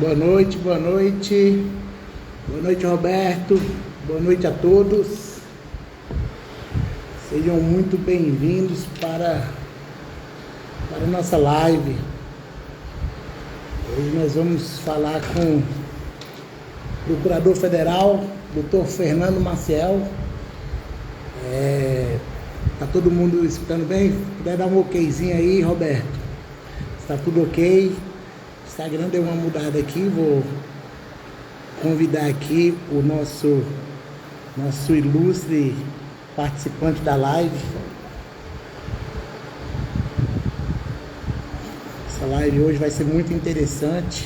Boa noite, boa noite. Boa noite, Roberto. Boa noite a todos. Sejam muito bem-vindos para a nossa live. Hoje nós vamos falar com o Procurador Federal, Dr. Fernando Maciel. Tá todo mundo escutando bem? Puder dar um okzinho aí, Roberto. Está tudo ok? O Instagram deu uma mudada aqui, vou convidar aqui o nosso ilustre participante da live. Essa live hoje vai ser muito interessante.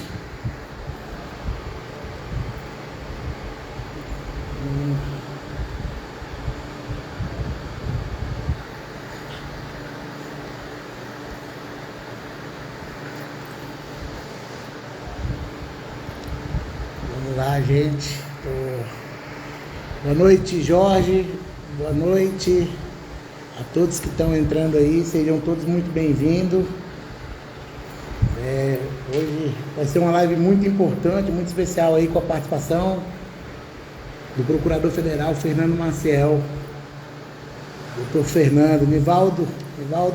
Vamos lá, gente. Boa noite, Jorge. Boa noite a todos que estão entrando aí. Sejam todos muito bem-vindos. Hoje vai ser uma live muito importante, muito especial aí, com a participação do Procurador Federal Fernando Maciel. Doutor Fernando. Nivaldo,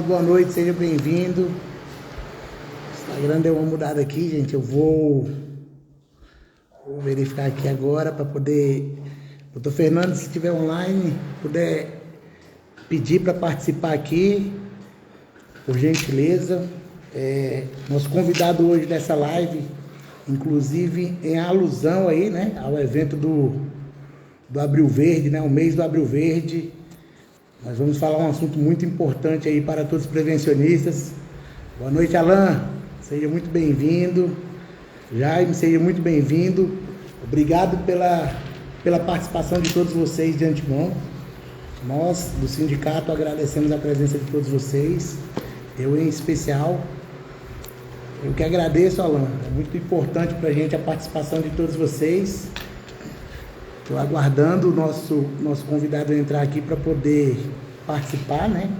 boa noite, seja bem-vindo. O Instagram deu uma mudada aqui, gente. Eu vou verificar aqui agora para poder... Doutor Fernando, se estiver online, puder pedir para participar aqui, por gentileza. Nosso convidado hoje dessa live, inclusive em alusão aí, né, ao evento do Abril Verde, né, o mês do Abril Verde. Nós vamos falar um assunto muito importante aí para todos os prevencionistas. Boa noite, Alain. Seja muito bem-vindo. Jaime, seja muito bem-vindo. Obrigado pela participação de todos vocês de antemão. Nós, do sindicato, agradecemos a presença de todos vocês. Eu, em especial, eu que agradeço, Alain. É muito importante para a gente a participação de todos vocês. Estou aguardando o nosso convidado entrar aqui para poder participar, né?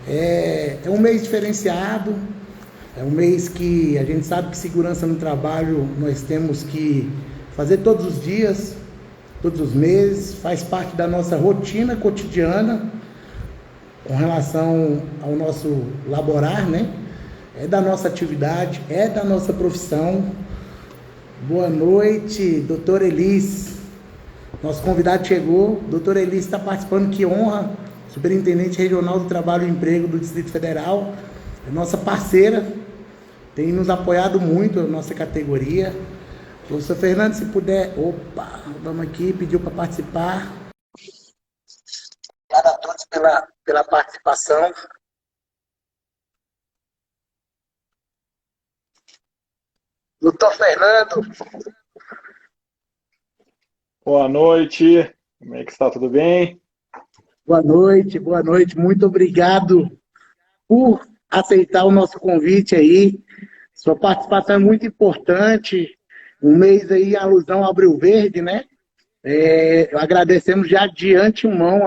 É um mês diferenciado, é um mês que a gente sabe que segurança no trabalho nós temos que fazer todos os dias, todos os meses, faz parte da nossa rotina cotidiana com relação ao nosso laborar, né? É da nossa atividade, é da nossa profissão. Boa noite, doutor Elis. Nosso convidado chegou, doutor Elis está participando, que honra, Superintendente Regional do Trabalho e Emprego do Distrito Federal, é nossa parceira, tem nos apoiado muito a nossa categoria. Professor Fernando, se puder, vamos aqui, pediu para participar. Obrigado a todos pela participação. Doutor Fernando. Boa noite, como é que está? Tudo bem? Boa noite, muito obrigado por aceitar o nosso convite aí. Sua participação é muito importante, um mês aí, a alusão ao Abril Verde, né? Agradecemos já de antemão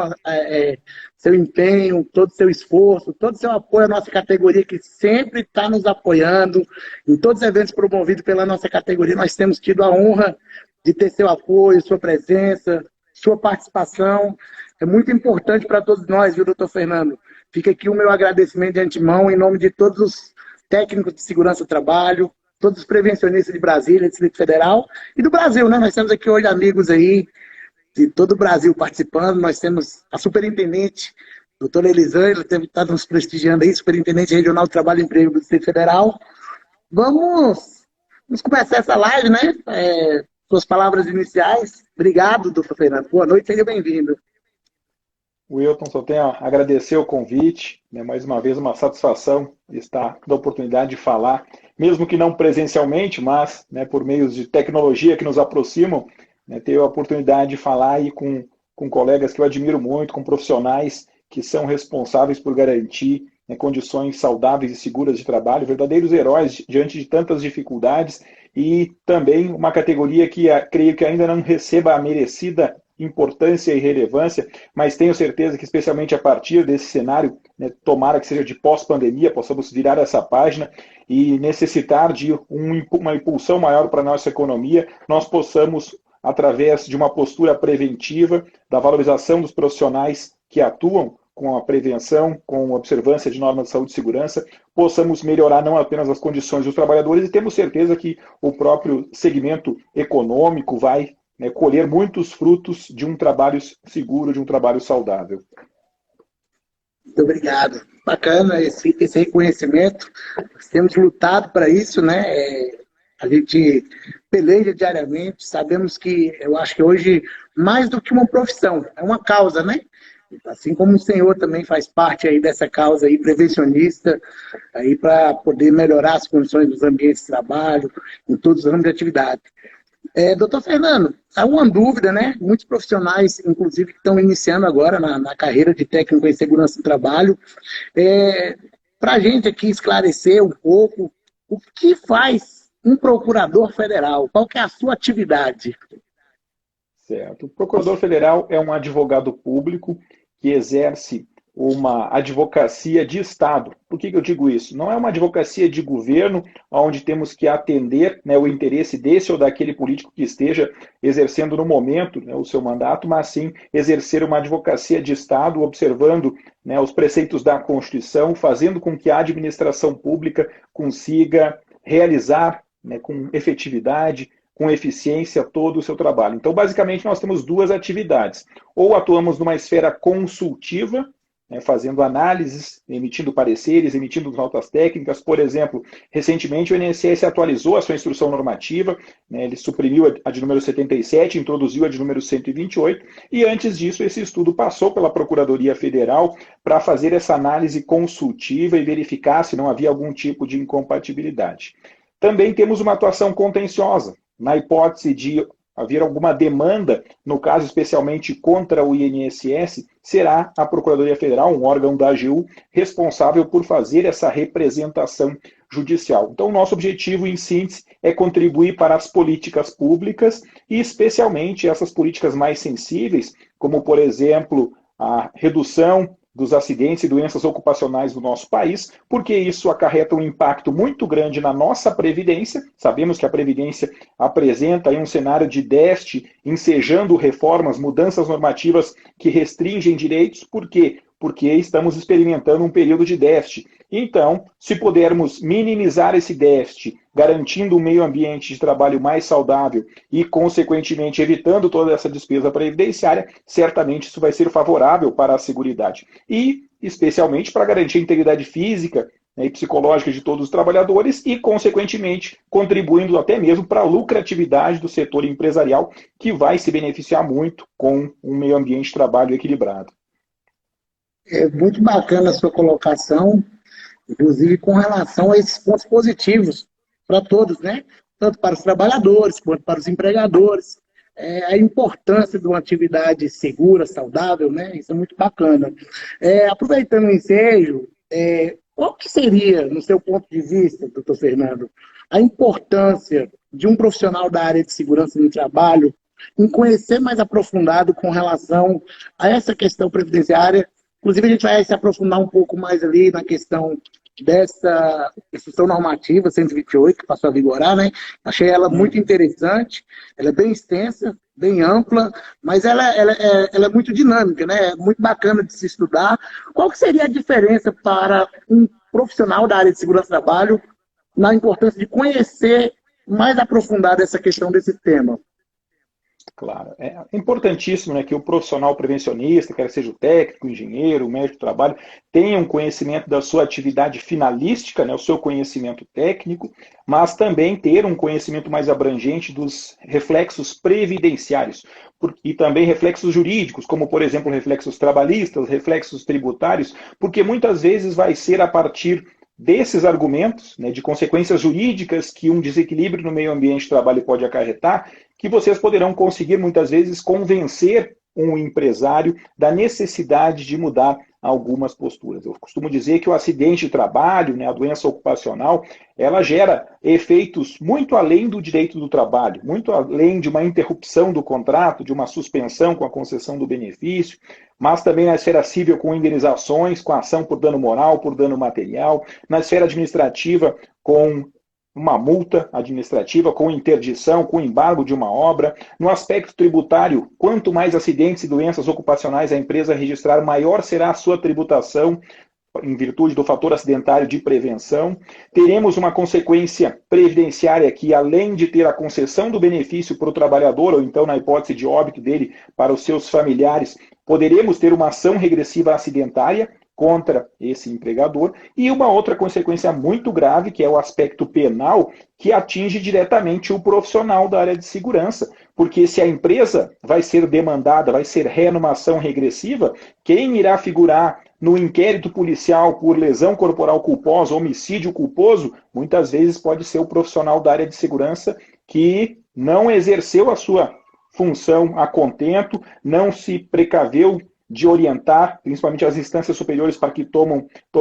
seu empenho, todo o seu esforço, todo o seu apoio à nossa categoria, que sempre está nos apoiando. Em todos os eventos promovidos pela nossa categoria, nós temos tido a honra de ter seu apoio, sua presença, sua participação. É muito importante para todos nós, viu, doutor Fernando? Fica aqui o meu agradecimento de antemão, em nome de todos os técnicos de segurança do trabalho, todos os prevencionistas de Brasília, Distrito Federal e do Brasil, né? Nós temos aqui hoje amigos aí de todo o Brasil participando. Nós temos a superintendente, doutora Elisângela, que está nos prestigiando aí, superintendente regional do Trabalho e Emprego do Distrito Federal. Vamos começar essa live, né? Suas palavras iniciais. Obrigado, doutor Fernando. Boa noite, seja bem-vindo. Wilton, só tenho a agradecer o convite, né? Mais uma vez uma satisfação estar da oportunidade de falar, mesmo que não presencialmente, mas, né, por meios de tecnologia que nos aproximam, né, ter a oportunidade de falar aí com colegas que eu admiro muito, com profissionais que são responsáveis por garantir, né, condições saudáveis e seguras de trabalho, verdadeiros heróis diante de tantas dificuldades, e também uma categoria que creio que ainda não receba a merecida importância e relevância, mas tenho certeza que, especialmente a partir desse cenário, né, tomara que seja de pós-pandemia, possamos virar essa página e necessitar de uma impulsão maior para a nossa economia, nós possamos, através de uma postura preventiva, da valorização dos profissionais que atuam com a prevenção, com a observância de normas de saúde e segurança, possamos melhorar não apenas as condições dos trabalhadores, e temos certeza que o próprio segmento econômico vai, né, colher muitos frutos de um trabalho seguro, de um trabalho saudável. Muito obrigado. Bacana esse reconhecimento. Nós temos lutado para isso, né? A gente peleja diariamente, sabemos que, eu acho que hoje, mais do que uma profissão, é uma causa, né? Assim como o senhor também faz parte aí dessa causa aí prevencionista, aí para poder melhorar as condições dos ambientes de trabalho, em todos os ramos de atividade. Doutor Fernando, há uma dúvida, né? Muitos profissionais, inclusive, que estão iniciando agora na carreira de técnico em segurança do trabalho. Para a gente aqui esclarecer um pouco, o que faz um procurador federal? Qual que é a sua atividade? Certo. O procurador federal é um advogado público que exerce uma advocacia de Estado. Por que eu digo isso? Não é uma advocacia de governo, onde temos que atender, né, o interesse desse ou daquele político que esteja exercendo no momento, né, o seu mandato, mas sim exercer uma advocacia de Estado, observando, né, os preceitos da Constituição, fazendo com que a administração pública consiga realizar, né, com efetividade, com eficiência, todo o seu trabalho. Então, basicamente, nós temos duas atividades. Ou atuamos numa esfera consultiva, né, fazendo análises, emitindo pareceres, emitindo notas técnicas. Por exemplo, recentemente o INSS atualizou a sua instrução normativa, né, ele suprimiu a de número 77, introduziu a de número 128, e antes disso esse estudo passou pela Procuradoria Federal para fazer essa análise consultiva e verificar se não havia algum tipo de incompatibilidade. Também temos uma atuação contenciosa, na hipótese de haver alguma demanda, no caso especialmente contra o INSS, será a Procuradoria Federal, um órgão da AGU, responsável por fazer essa representação judicial. Então, o nosso objetivo, em síntese, é contribuir para as políticas públicas e especialmente essas políticas mais sensíveis, como, por exemplo, a redução dos acidentes e doenças ocupacionais do nosso país, porque isso acarreta um impacto muito grande na nossa Previdência. Sabemos que a Previdência apresenta aí um cenário de déficit, ensejando reformas, mudanças normativas que restringem direitos. Por quê? Porque estamos experimentando um período de déficit. Então, se pudermos minimizar esse déficit, garantindo um meio ambiente de trabalho mais saudável e, consequentemente, evitando toda essa despesa previdenciária, certamente isso vai ser favorável para a seguridade. E, especialmente, para garantir a integridade física, né, e psicológica de todos os trabalhadores e, consequentemente, contribuindo até mesmo para a lucratividade do setor empresarial, que vai se beneficiar muito com um meio ambiente de trabalho equilibrado. É muito bacana a sua colocação, inclusive com relação a esses pontos positivos para todos, né? Tanto para os trabalhadores quanto para os empregadores. A importância de uma atividade segura, saudável, né? Isso é muito bacana. Aproveitando o ensejo, qual que seria, no seu ponto de vista, doutor Fernando, a importância de um profissional da área de segurança no trabalho em conhecer mais aprofundado com relação a essa questão previdenciária? Inclusive, a gente vai se aprofundar um pouco mais ali na questão dessa instrução normativa 128, que passou a vigorar, né? Achei ela muito interessante, ela é bem extensa, bem ampla, mas ela é muito dinâmica, né? É muito bacana de se estudar. Qual que seria a diferença para um profissional da área de segurança do trabalho na importância de conhecer mais aprofundado essa questão desse tema? Claro, é importantíssimo, né, que o profissional prevencionista, quer seja o técnico, o engenheiro, o médico do trabalho, tenha um conhecimento da sua atividade finalística, né, o seu conhecimento técnico, mas também ter um conhecimento mais abrangente dos reflexos previdenciários e também reflexos jurídicos, como, por exemplo, reflexos trabalhistas, reflexos tributários, porque muitas vezes vai ser a partir desses argumentos, né, de consequências jurídicas que um desequilíbrio no meio ambiente de trabalho pode acarretar, que vocês poderão conseguir muitas vezes convencer um empresário da necessidade de mudar algumas posturas. Eu costumo dizer que o acidente de trabalho, né, a doença ocupacional, ela gera efeitos muito além do direito do trabalho, muito além de uma interrupção do contrato, de uma suspensão com a concessão do benefício, mas também na esfera civil com indenizações, com ação por dano moral, por dano material, na esfera administrativa com uma multa administrativa, com interdição, com embargo de uma obra. No aspecto tributário, quanto mais acidentes e doenças ocupacionais a empresa registrar, maior será a sua tributação, em virtude do fator acidentário de prevenção. Teremos uma consequência previdenciária que, além de ter a concessão do benefício para o trabalhador, ou então, na hipótese de óbito dele, para os seus familiares, poderemos ter uma ação regressiva acidentária contra esse empregador, e uma outra consequência muito grave, que é o aspecto penal, que atinge diretamente o profissional da área de segurança, porque se a empresa vai ser demandada, vai ser ré numa ação regressiva, quem irá figurar no inquérito policial por lesão corporal culposa, homicídio culposo, muitas vezes pode ser o profissional da área de segurança que não exerceu a sua função a contento, não se precaveu de orientar, principalmente as instâncias superiores, para que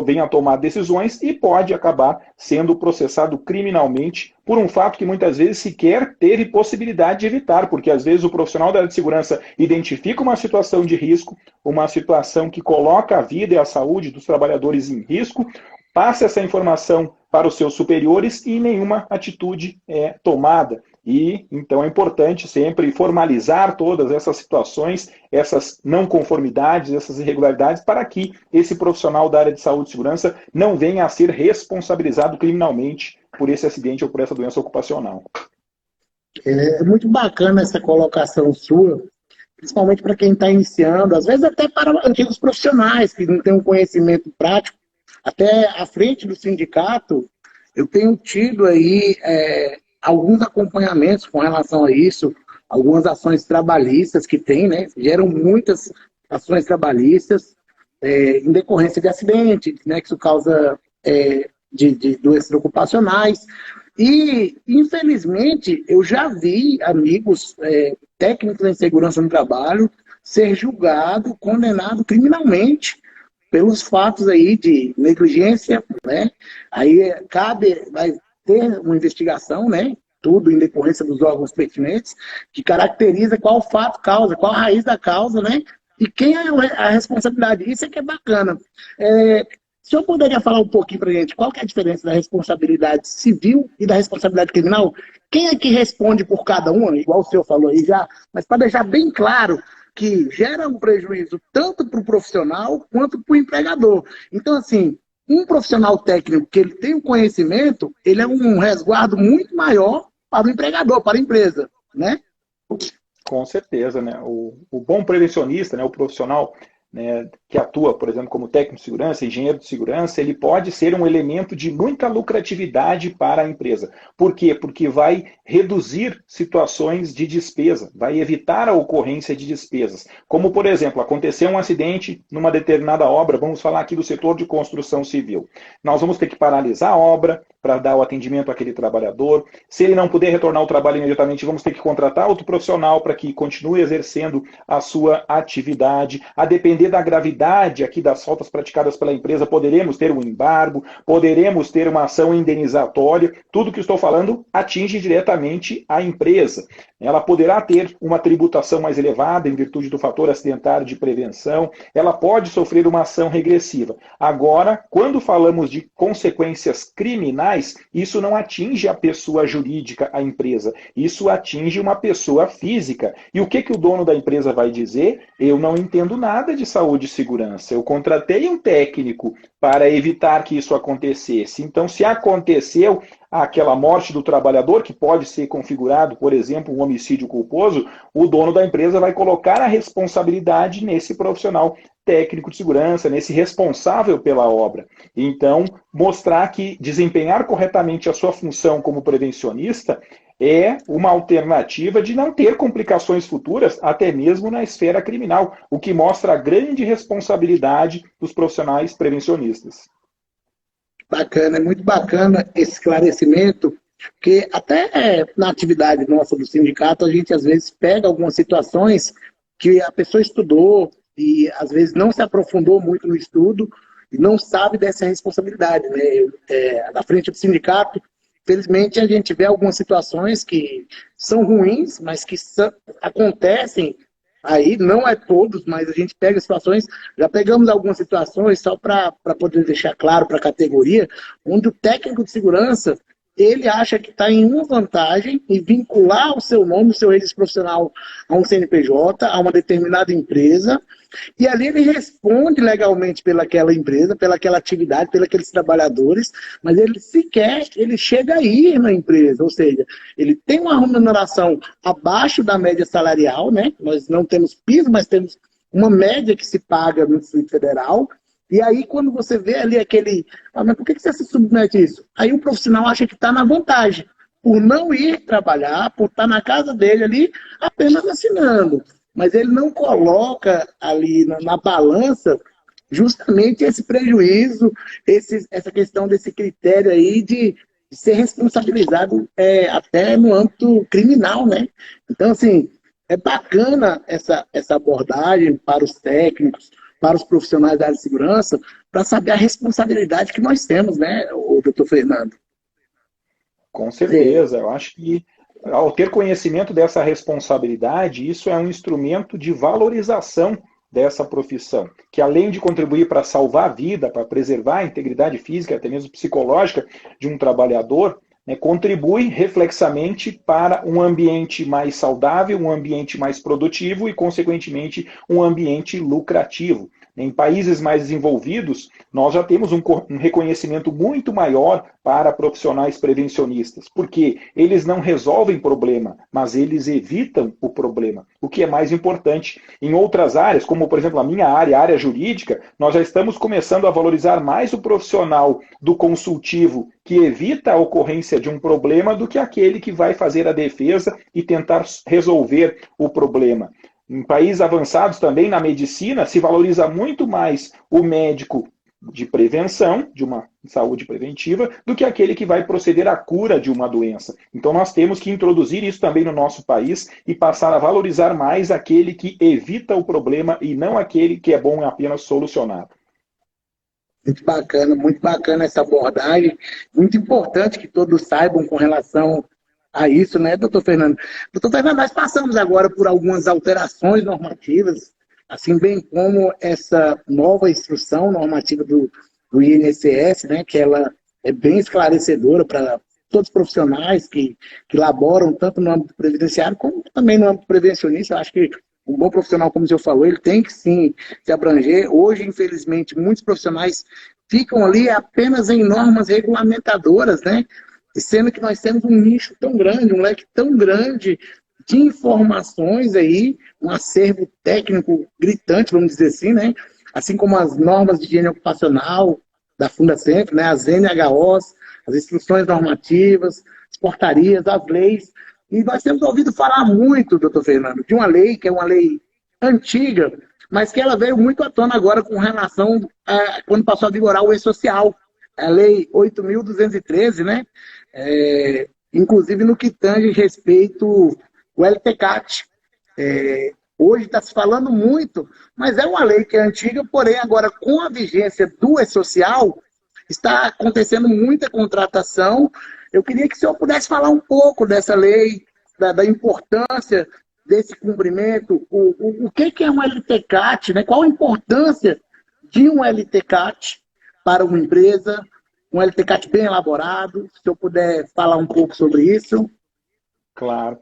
venham a tomar decisões, e pode acabar sendo processado criminalmente por um fato que muitas vezes sequer teve possibilidade de evitar, porque às vezes o profissional da área de segurança identifica uma situação de risco, uma situação que coloca a vida e a saúde dos trabalhadores em risco, passa essa informação para os seus superiores e nenhuma atitude é tomada. E então é importante sempre formalizar todas essas situações, essas não conformidades, essas irregularidades, para que esse profissional da área de saúde e segurança não venha a ser responsabilizado criminalmente por esse acidente ou por essa doença ocupacional. É muito bacana essa colocação sua, principalmente para quem está iniciando, às vezes até para antigos profissionais que não têm um conhecimento prático. Até à frente do sindicato, eu tenho tido aí alguns acompanhamentos com relação a isso, algumas ações trabalhistas que tem, né? Geram muitas ações trabalhistas em decorrência de acidentes, né? Que isso causa de doenças ocupacionais. E, infelizmente, eu já vi amigos técnicos em segurança no trabalho ser julgado, condenado criminalmente pelos fatos aí de negligência, né? Aí vai ter uma investigação, né? Tudo em decorrência dos órgãos pertinentes, que caracteriza qual o fato causa, qual a raiz da causa, né? E quem é a responsabilidade. Isso é que é bacana. O senhor poderia falar um pouquinho para a gente qual que é a diferença da responsabilidade civil e da responsabilidade criminal? Quem é que responde por cada uma, igual o senhor falou aí já, mas para deixar bem claro que gera um prejuízo tanto para o profissional quanto para o empregador. Então, assim, um profissional técnico que ele tem o conhecimento, ele é um resguardo muito maior para o empregador, para a empresa, né? Com certeza, né? O bom prevencionista, né, o profissional, né, que atua, por exemplo, como técnico de segurança, engenheiro de segurança, ele pode ser um elemento de muita lucratividade para a empresa. Por quê? Porque vai reduzir situações de despesa, vai evitar a ocorrência de despesas. Como, por exemplo, aconteceu um acidente numa determinada obra, vamos falar aqui do setor de construção civil. Nós vamos ter que paralisar a obra para dar o atendimento àquele trabalhador. Se ele não puder retornar ao trabalho imediatamente, vamos ter que contratar outro profissional para que continue exercendo a sua atividade. A depender da gravidade aqui das faltas praticadas pela empresa, poderemos ter um embargo, poderemos ter uma ação indenizatória. Tudo que estou falando atinge diretamente a empresa. Ela poderá ter uma tributação mais elevada em virtude do fator acidentário de prevenção. Ela pode sofrer uma ação regressiva. Agora, quando falamos de consequências criminais, isso não atinge a pessoa jurídica, a empresa. Isso atinge uma pessoa física. E o que o dono da empresa vai dizer? Eu não entendo nada de saúde e segurança. Eu contratei um técnico para evitar que isso acontecesse. Então, se aconteceu aquela morte do trabalhador, que pode ser configurado, por exemplo, um homicídio culposo, o dono da empresa vai colocar a responsabilidade nesse profissional técnico de segurança, nesse responsável pela obra. Então, mostrar que desempenhar corretamente a sua função como prevencionista é uma alternativa de não ter complicações futuras, até mesmo na esfera criminal, o que mostra a grande responsabilidade dos profissionais prevencionistas. Bacana, é muito bacana esse esclarecimento, porque até na atividade nossa do sindicato, a gente às vezes pega algumas situações que a pessoa estudou e às vezes não se aprofundou muito no estudo e não sabe dessa responsabilidade, né? Na frente do sindicato, felizmente a gente vê algumas situações que são ruins, mas que acontecem aí, não é todos, mas a gente pega situações, já pegamos algumas situações, só para poder deixar claro para a categoria, onde o técnico de segurança, ele acha que está em uma vantagem em vincular o seu nome, o seu registro profissional a um CNPJ, a uma determinada empresa, e ali ele responde legalmente pelaquela empresa, pelaquela atividade, pelos trabalhadores, mas ele sequer, ele chega a ir na empresa, ou seja, ele tem uma remuneração abaixo da média salarial, né? Nós não temos piso, mas temos uma média que se paga no Distrito Federal. E aí, quando você vê ali aquele... Ah, mas por que você se submete a isso? Aí o profissional acha que está na vantagem, por não ir trabalhar, por estar na casa dele ali, apenas assinando. Mas ele não coloca ali na balança justamente esse prejuízo, essa questão desse critério aí de ser responsabilizado até no âmbito criminal, né? Então, assim, é bacana essa abordagem para os técnicos, para os profissionais da área de segurança, para saber a responsabilidade que nós temos, né, o doutor Fernando? Com certeza, eu acho que ao ter conhecimento dessa responsabilidade, isso é um instrumento de valorização dessa profissão, que além de contribuir para salvar a vida, para preservar a integridade física, até mesmo psicológica de um trabalhador, né, contribui reflexamente para um ambiente mais saudável, um ambiente mais produtivo e, consequentemente, um ambiente lucrativo. Em países mais desenvolvidos, nós já temos um reconhecimento muito maior para profissionais prevencionistas, porque eles não resolvem problema, mas eles evitam o problema, o que é mais importante. Em outras áreas, como por exemplo a minha área, a área jurídica, nós já estamos começando a valorizar mais o profissional do consultivo que evita a ocorrência de um problema do que aquele que vai fazer a defesa e tentar resolver o problema. Em países avançados também, na medicina, se valoriza muito mais o médico de prevenção, de uma saúde preventiva, do que aquele que vai proceder à cura de uma doença. Então nós temos que introduzir isso também no nosso país e passar a valorizar mais aquele que evita o problema e não aquele que é bom apenas solucionar. Muito bacana essa abordagem. Muito importante que todos saibam com relação a isso, né, doutor Fernando? Doutor Fernando, nós passamos agora por algumas alterações normativas, assim bem como essa nova instrução normativa do INSS, né, que ela é bem esclarecedora para todos os profissionais que laboram tanto no âmbito previdenciário como também no âmbito prevencionista. Eu acho que um bom profissional, como o senhor falou, ele tem que sim se abranger. Hoje, infelizmente, muitos profissionais ficam ali apenas em normas regulamentadoras, né? Sendo que nós temos um nicho tão grande, um leque tão grande de informações aí, um acervo técnico gritante, vamos dizer assim, né? Assim como as normas de higiene ocupacional da Fundacentro, né? As NHOs, as instruções normativas, as portarias, as leis. E nós temos ouvido falar muito, doutor Fernando, de uma lei que é uma lei antiga, mas que ela veio muito à tona agora com relação a quando passou a vigorar o E-Social, a Lei 8.213, né? Inclusive no que tange respeito o LTCAT. Hoje está se falando muito, mas é uma lei que é antiga, porém agora com a vigência do E-Social, está acontecendo muita contratação. Eu queria que o senhor pudesse falar um pouco dessa lei, da importância desse cumprimento, o que é um LTCAT, né? Qual a importância de um LTCAT para uma empresa, um LTCAT bem elaborado, se eu puder falar um pouco sobre isso. Claro.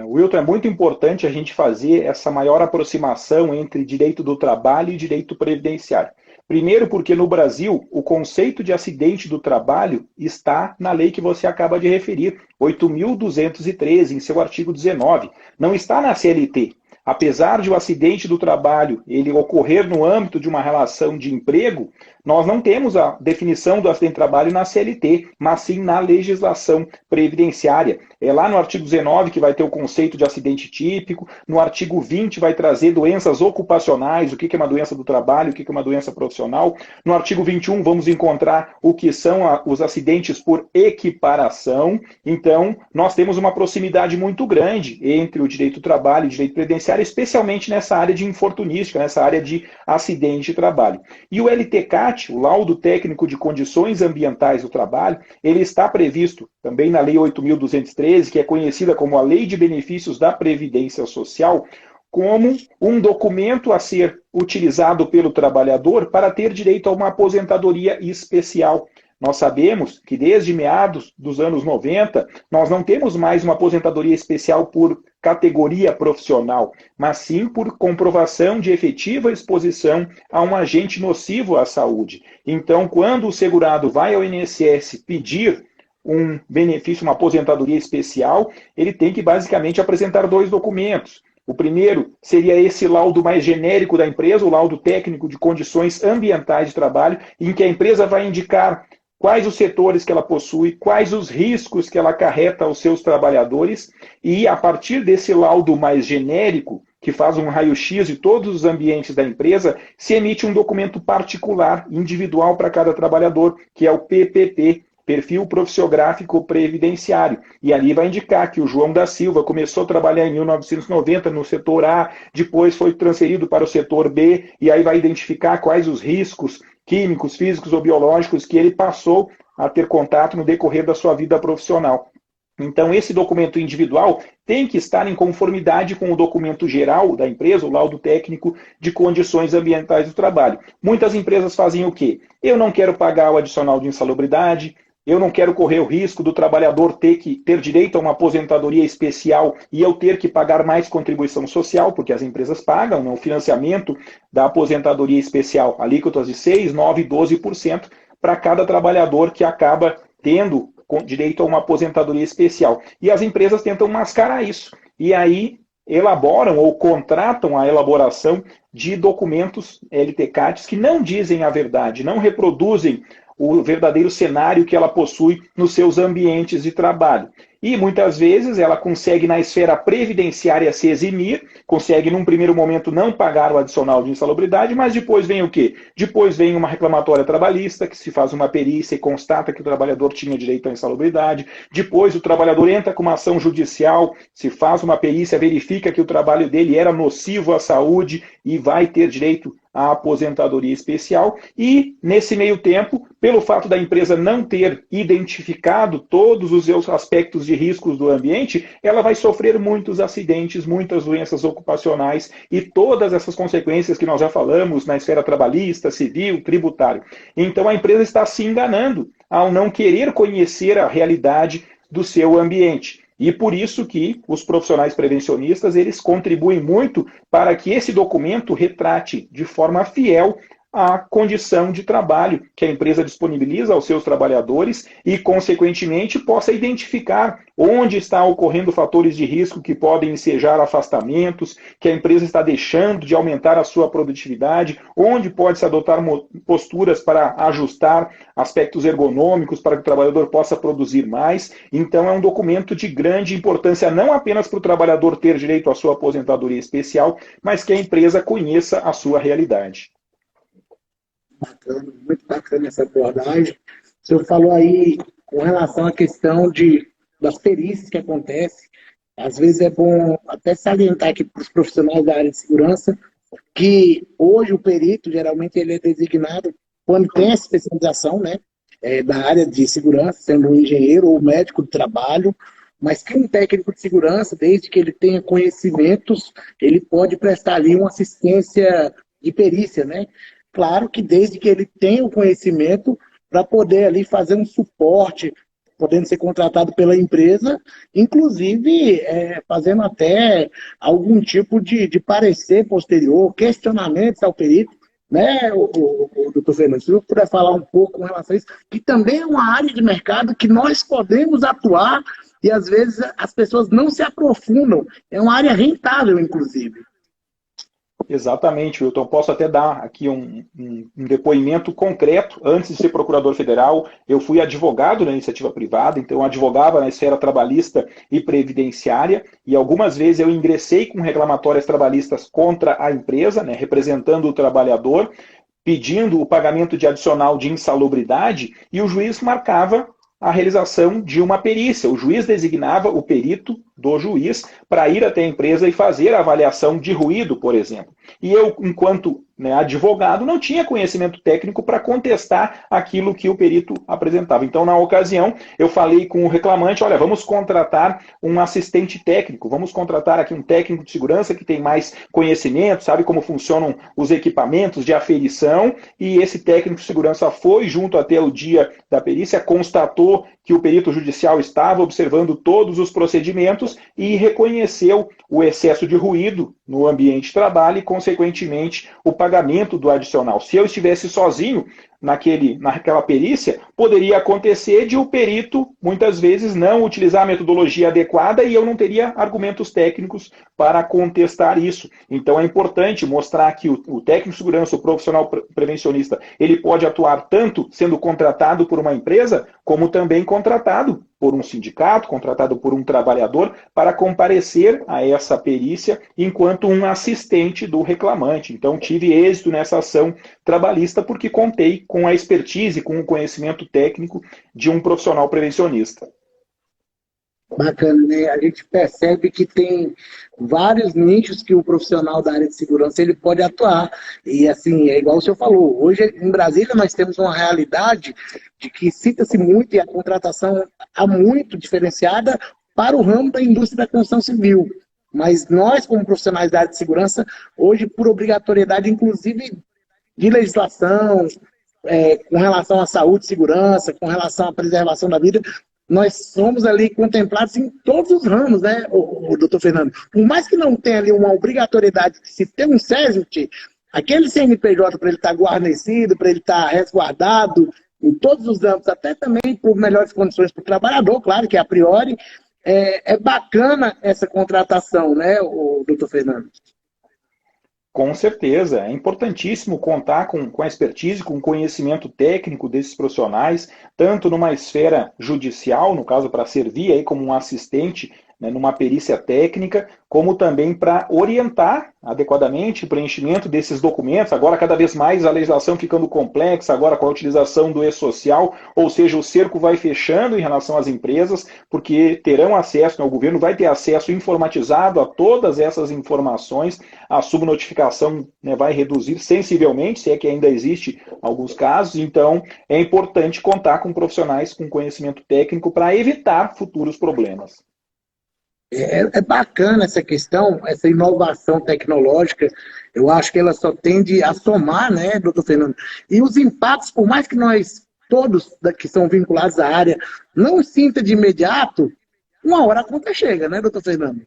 Wilton, é muito importante a gente fazer essa maior aproximação entre direito do trabalho e direito previdenciário. Primeiro porque no Brasil o conceito de acidente do trabalho está na lei que você acaba de referir, 8.213, em seu artigo 19. Não está na CLT. Apesar de o acidente do trabalho ele ocorrer no âmbito de uma relação de emprego, Nós não temos a definição do acidente de trabalho na CLT, mas sim na legislação previdenciária. É lá no artigo 19 que vai ter o conceito de acidente típico, no artigo 20 vai trazer doenças ocupacionais, o que é uma doença do trabalho, o que é uma doença profissional. No artigo 21 vamos encontrar o que são os acidentes por equiparação. Então, nós temos uma proximidade muito grande entre o direito do trabalho e o direito previdenciário, especialmente nessa área de infortunística, nessa área de acidente de trabalho. E o LTCAT, o Laudo Técnico de Condições Ambientais do Trabalho, ele está previsto também na Lei 8.213, que é conhecida como a Lei de Benefícios da Previdência Social, como um documento a ser utilizado pelo trabalhador para ter direito a uma aposentadoria especial. Nós sabemos que desde meados dos anos 90, nós não temos mais uma aposentadoria especial por categoria profissional, mas sim por comprovação de efetiva exposição a um agente nocivo à saúde. Então, quando o segurado vai ao INSS pedir um benefício, uma aposentadoria especial, ele tem que basicamente apresentar 2 documentos. O primeiro seria esse laudo mais genérico da empresa, o laudo técnico de condições ambientais de trabalho, em que a empresa vai indicar quais os setores que ela possui, quais os riscos que ela acarreta aos seus trabalhadores, e a partir desse laudo mais genérico, que faz um raio-x de todos os ambientes da empresa, se emite um documento particular, individual para cada trabalhador, que é o PPP, Perfil Profissiográfico Previdenciário. E ali vai indicar que o João da Silva começou a trabalhar em 1990 no setor A, depois foi transferido para o setor B, e aí vai identificar quais os riscos químicos, físicos ou biológicos que ele passou a ter contato no decorrer da sua vida profissional. Então, esse documento individual tem que estar em conformidade com o documento geral da empresa, o laudo técnico de condições ambientais do trabalho. Muitas empresas fazem o quê? Eu não quero pagar o adicional de insalubridade, eu não quero correr o risco do trabalhador ter direito a uma aposentadoria especial e eu ter que pagar mais contribuição social, porque as empresas pagam, né, o financiamento da aposentadoria especial, alíquotas de 6%, 9% e 12% para cada trabalhador que acaba tendo direito a uma aposentadoria especial. E as empresas tentam mascarar isso. E aí elaboram ou contratam a elaboração de documentos LTCATs que não dizem a verdade, não reproduzem o verdadeiro cenário que ela possui nos seus ambientes de trabalho. E muitas vezes ela consegue na esfera previdenciária se eximir, consegue num primeiro momento não pagar o adicional de insalubridade, mas depois vem o quê? Depois vem uma reclamatória trabalhista, que se faz uma perícia e constata que o trabalhador tinha direito à insalubridade. Depois o trabalhador entra com uma ação judicial, se faz uma perícia, verifica que o trabalho dele era nocivo à saúde e vai ter direito à aposentadoria especial. E, nesse meio tempo, pelo fato da empresa não ter identificado todos os seus aspectos de riscos do ambiente, ela vai sofrer muitos acidentes, muitas doenças ocupacionais e todas essas consequências que nós já falamos na esfera trabalhista, civil, tributário. Então, a empresa está se enganando ao não querer conhecer a realidade do seu ambiente. E por isso que os profissionais prevencionistas, eles contribuem muito para que esse documento retrate de forma fiel a condição de trabalho que a empresa disponibiliza aos seus trabalhadores e, consequentemente, possa identificar onde está ocorrendo fatores de risco que podem ensejar afastamentos, que a empresa está deixando de aumentar a sua produtividade, onde pode-se adotar posturas para ajustar aspectos ergonômicos para que o trabalhador possa produzir mais. Então, é um documento de grande importância, não apenas para o trabalhador ter direito à sua aposentadoria especial, mas que a empresa conheça a sua realidade. Bacana, muito bacana essa abordagem. O senhor falou aí com relação à questão das perícias que acontecem. Às vezes é bom até salientar aqui para os profissionais da área de segurança que hoje o perito, geralmente, ele é designado quando tem essa especialização, né, da área de segurança, sendo um engenheiro ou médico do trabalho, mas que um técnico de segurança, desde que ele tenha conhecimentos, ele pode prestar ali uma assistência de perícia, né? Claro que desde que ele tenha o conhecimento para poder ali fazer um suporte, podendo ser contratado pela empresa, inclusive fazendo até algum tipo de parecer posterior, questionamentos ao perito, né, o doutor Fernando, se eu puder falar um pouco com relação a isso, que também é uma área de mercado que nós podemos atuar e às vezes as pessoas não se aprofundam, é uma área rentável, inclusive. Exatamente, Wilton. Posso até dar aqui um depoimento concreto. Antes de ser procurador federal, eu fui advogado na iniciativa privada, então eu advogava na esfera trabalhista e previdenciária, e algumas vezes eu ingressei com reclamatórias trabalhistas contra a empresa, né, representando o trabalhador, pedindo o pagamento de adicional de insalubridade, e o juiz marcava a realização de uma perícia. O juiz designava o perito do juiz para ir até a empresa e fazer a avaliação de ruído, por exemplo. E eu, enquanto advogado, não tinha conhecimento técnico para contestar aquilo que o perito apresentava. Então, na ocasião, eu falei com o reclamante, olha, vamos contratar um assistente técnico, vamos contratar aqui um técnico de segurança que tem mais conhecimento, sabe como funcionam os equipamentos de aferição, e esse técnico de segurança foi junto até o dia da perícia, constatou que o perito judicial estava observando todos os procedimentos e reconheceu o excesso de ruído no ambiente de trabalho e, consequentemente, o pagamento do adicional. Se eu estivesse sozinho naquela perícia, poderia acontecer de o perito, muitas vezes, não utilizar a metodologia adequada e eu não teria argumentos técnicos para contestar isso. Então, é importante mostrar que o técnico de segurança, o profissional prevencionista, ele pode atuar tanto sendo contratado por uma empresa, como também contratado por um sindicato, contratado por um trabalhador, para comparecer a essa perícia enquanto um assistente do reclamante. Então, tive êxito nessa ação trabalhista porque contei com a expertise, com o conhecimento técnico de um profissional prevencionista. Bacana, né? A gente percebe que tem vários nichos que o profissional da área de segurança ele pode atuar. E assim, é igual o senhor falou, hoje em Brasília nós temos uma realidade de que cita-se muito e a contratação há muito diferenciada para o ramo da indústria da construção civil. Mas nós, como profissionais da área de segurança, hoje, por obrigatoriedade, inclusive de legislação, com relação à saúde e segurança, com relação à preservação da vida, nós somos ali contemplados em todos os ramos, né, o doutor Fernando? Por mais que não tenha ali uma obrigatoriedade de se ter um CESUT, aquele CNPJ para ele estar guarnecido, para ele estar resguardado em todos os âmbitos, até também por melhores condições para o trabalhador, claro que a priori, é bacana essa contratação, né, o doutor Fernando? Com certeza, é importantíssimo contar com a expertise, com o conhecimento técnico desses profissionais, tanto numa esfera judicial, no caso para servir aí como um assistente, né, numa perícia técnica, como também para orientar adequadamente o preenchimento desses documentos. Agora, cada vez mais a legislação ficando complexa, agora com a utilização do e-social, ou seja, o cerco vai fechando em relação às empresas, porque terão acesso, né, o governo vai ter acesso informatizado a todas essas informações, a subnotificação, né, vai reduzir sensivelmente, se é que ainda existe alguns casos, então é importante contar com profissionais com conhecimento técnico para evitar futuros problemas. É bacana essa questão, essa inovação tecnológica, eu acho que ela só tende a somar, né, doutor Fernando? E os impactos, por mais que nós, todos que são vinculados à área, não sinta de imediato, uma hora a conta chega, né, doutor Fernando?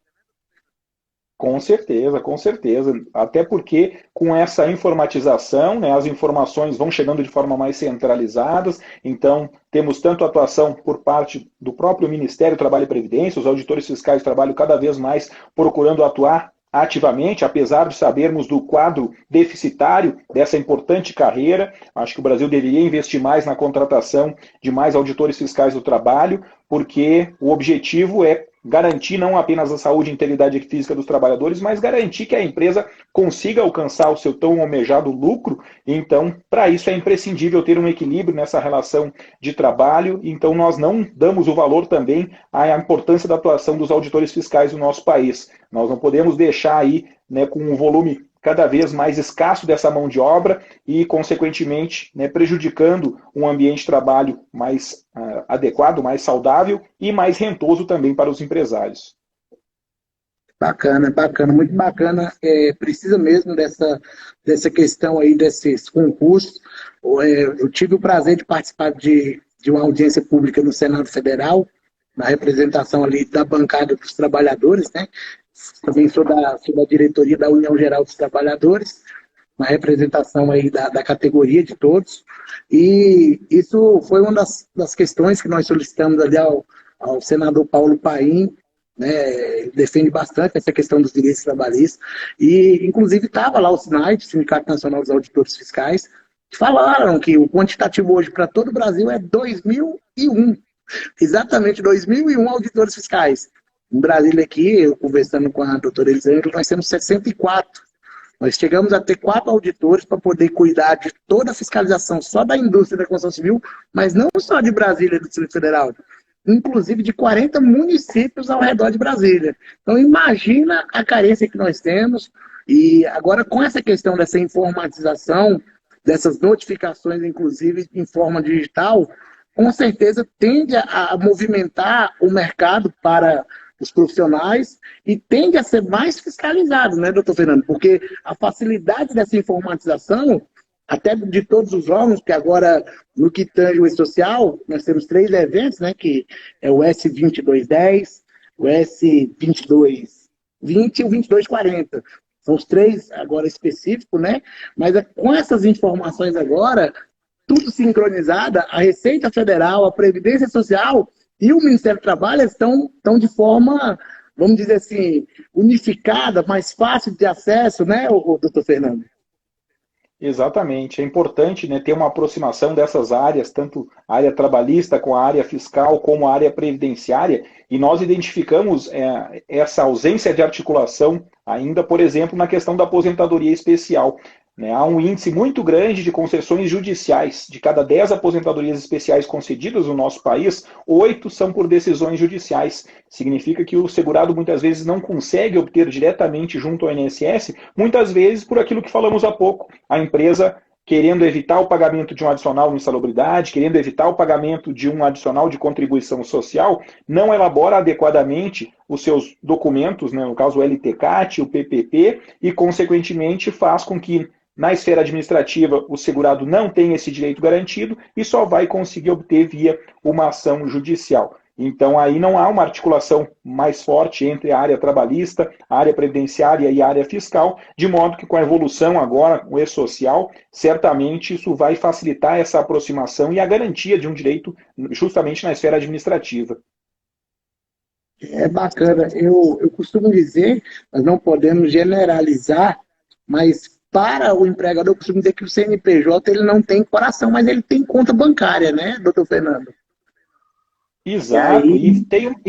Com certeza, com certeza. Até porque com essa informatização, né, as informações vão chegando de forma mais centralizadas, então temos tanto atuação por parte do próprio Ministério do Trabalho e Previdência, os auditores fiscais de trabalho cada vez mais procurando atuar ativamente, apesar de sabermos do quadro deficitário dessa importante carreira. Acho que o Brasil deveria investir mais na contratação de mais auditores fiscais do trabalho, porque o objetivo é garantir não apenas a saúde e integridade física dos trabalhadores, mas garantir que a empresa consiga alcançar o seu tão almejado lucro. Então, para isso é imprescindível ter um equilíbrio nessa relação de trabalho. Então, nós não damos o valor também à importância da atuação dos auditores fiscais no nosso país. Nós não podemos deixar aí, né, com um volume cada vez mais escasso dessa mão de obra e, consequentemente, né, prejudicando um ambiente de trabalho mais adequado, mais saudável e mais rentoso também para os empresários. Bacana, bacana, muito bacana. Precisa mesmo dessa questão aí, desses concursos. Eu tive o prazer de participar de uma audiência pública no Senado Federal, na representação ali da bancada dos trabalhadores, né? Também sou da diretoria da União Geral dos Trabalhadores, na representação aí da categoria de todos. E isso foi uma das questões que nós solicitamos ali ao senador Paulo Paim, né? Ele defende bastante essa questão dos direitos trabalhistas e, inclusive, estava lá o SNAI, Sindicato Nacional dos Auditores Fiscais, que falaram que o quantitativo hoje para todo o Brasil é 2001, exatamente 2001 auditores fiscais. Em Brasília aqui, eu conversando com a doutora Elisângela, nós temos 64. Nós chegamos a ter 4 auditores para poder cuidar de toda a fiscalização só da indústria da construção civil, mas não só de Brasília e do Distrito Federal, inclusive de 40 municípios ao redor de Brasília. Então, imagina a carência que nós temos. E agora, com essa questão dessa informatização, dessas notificações, inclusive em forma digital, com certeza tende a movimentar o mercado para os profissionais e tende a ser mais fiscalizado, né, doutor Fernando? Porque a facilidade dessa informatização, até de todos os órgãos, que agora, no que tange o E-Social, nós temos 3 eventos, né, que é o S2210, o S2220 e o 2240. São os 3 agora específicos, né? Mas com essas informações agora, tudo sincronizada, a Receita Federal, a Previdência Social e o Ministério do Trabalho estão de forma, vamos dizer assim, unificada, mais fácil de acesso, né, doutor Fernando? Exatamente. É importante, né, ter uma aproximação dessas áreas, tanto a área trabalhista com a área fiscal, como a área previdenciária, e nós identificamos essa ausência de articulação ainda, por exemplo, na questão da aposentadoria especial. Né? Há um índice muito grande de concessões judiciais. De cada 10 aposentadorias especiais concedidas no nosso país, 8 são por decisões judiciais. Significa que o segurado muitas vezes não consegue obter diretamente junto ao INSS, muitas vezes por aquilo que falamos há pouco. A empresa querendo evitar o pagamento de um adicional de insalubridade, querendo evitar o pagamento de um adicional de contribuição social, não elabora adequadamente os seus documentos, né, no caso o LTCAT, o PPP, e consequentemente faz com que na esfera administrativa o segurado não tenha esse direito garantido e só vai conseguir obter via uma ação judicial. Então, aí não há uma articulação mais forte entre a área trabalhista, a área previdenciária e a área fiscal, de modo que com a evolução agora, o E-Social, certamente isso vai facilitar essa aproximação e a garantia de um direito justamente na esfera administrativa. É bacana. Eu costumo dizer, nós não podemos generalizar, mas para o empregador, eu costumo dizer que o CNPJ ele não tem coração, mas ele tem conta bancária, né, doutor Fernando? Exato, e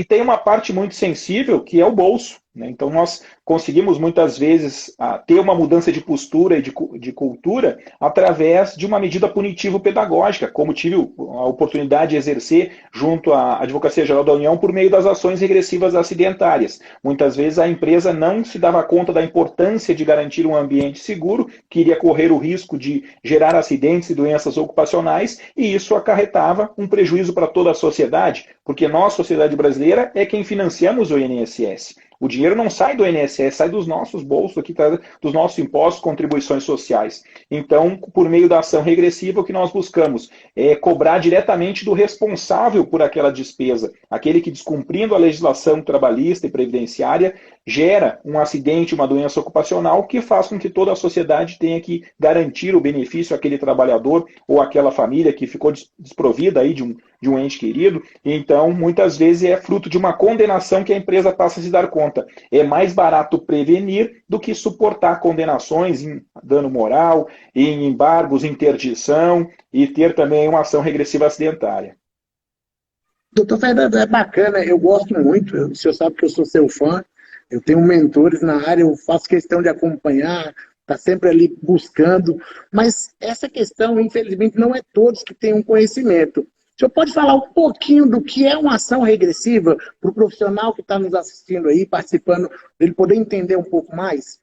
tem uma parte muito sensível que é o bolso. Né? Então nós conseguimos muitas vezes ter uma mudança de postura e de cultura através de uma medida punitivo-pedagógica, como tive a oportunidade de exercer junto à Advocacia Geral da União por meio das ações regressivas acidentárias. Muitas vezes a empresa não se dava conta da importância de garantir um ambiente seguro, que iria correr o risco de gerar acidentes e doenças ocupacionais, e isso acarretava um prejuízo para toda a sociedade, porque nós, sociedade brasileira, é quem financiamos o INSS. O dinheiro não sai do INSS, sai dos nossos bolsos, aqui, dos nossos impostos, contribuições sociais. Então, por meio da ação regressiva, o que nós buscamos é cobrar diretamente do responsável por aquela despesa. Aquele que, descumprindo a legislação trabalhista e previdenciária, gera um acidente, uma doença ocupacional, que faz com que toda a sociedade tenha que garantir o benefício àquele trabalhador ou àquela família que ficou desprovida aí de um ente querido. Então, muitas vezes é fruto de uma condenação que a empresa passa a se dar conta. É mais barato prevenir do que suportar condenações em dano moral, em embargos, interdição e ter também uma ação regressiva acidentária. Doutor Fernando, é bacana, eu gosto muito, o senhor sabe que eu sou seu fã, eu tenho mentores na área, eu faço questão de acompanhar, está sempre ali buscando, mas essa questão, infelizmente, não é todos que têm um conhecimento. O senhor pode falar um pouquinho do que é uma ação regressiva para o profissional que está nos assistindo aí, participando, para ele poder entender um pouco mais?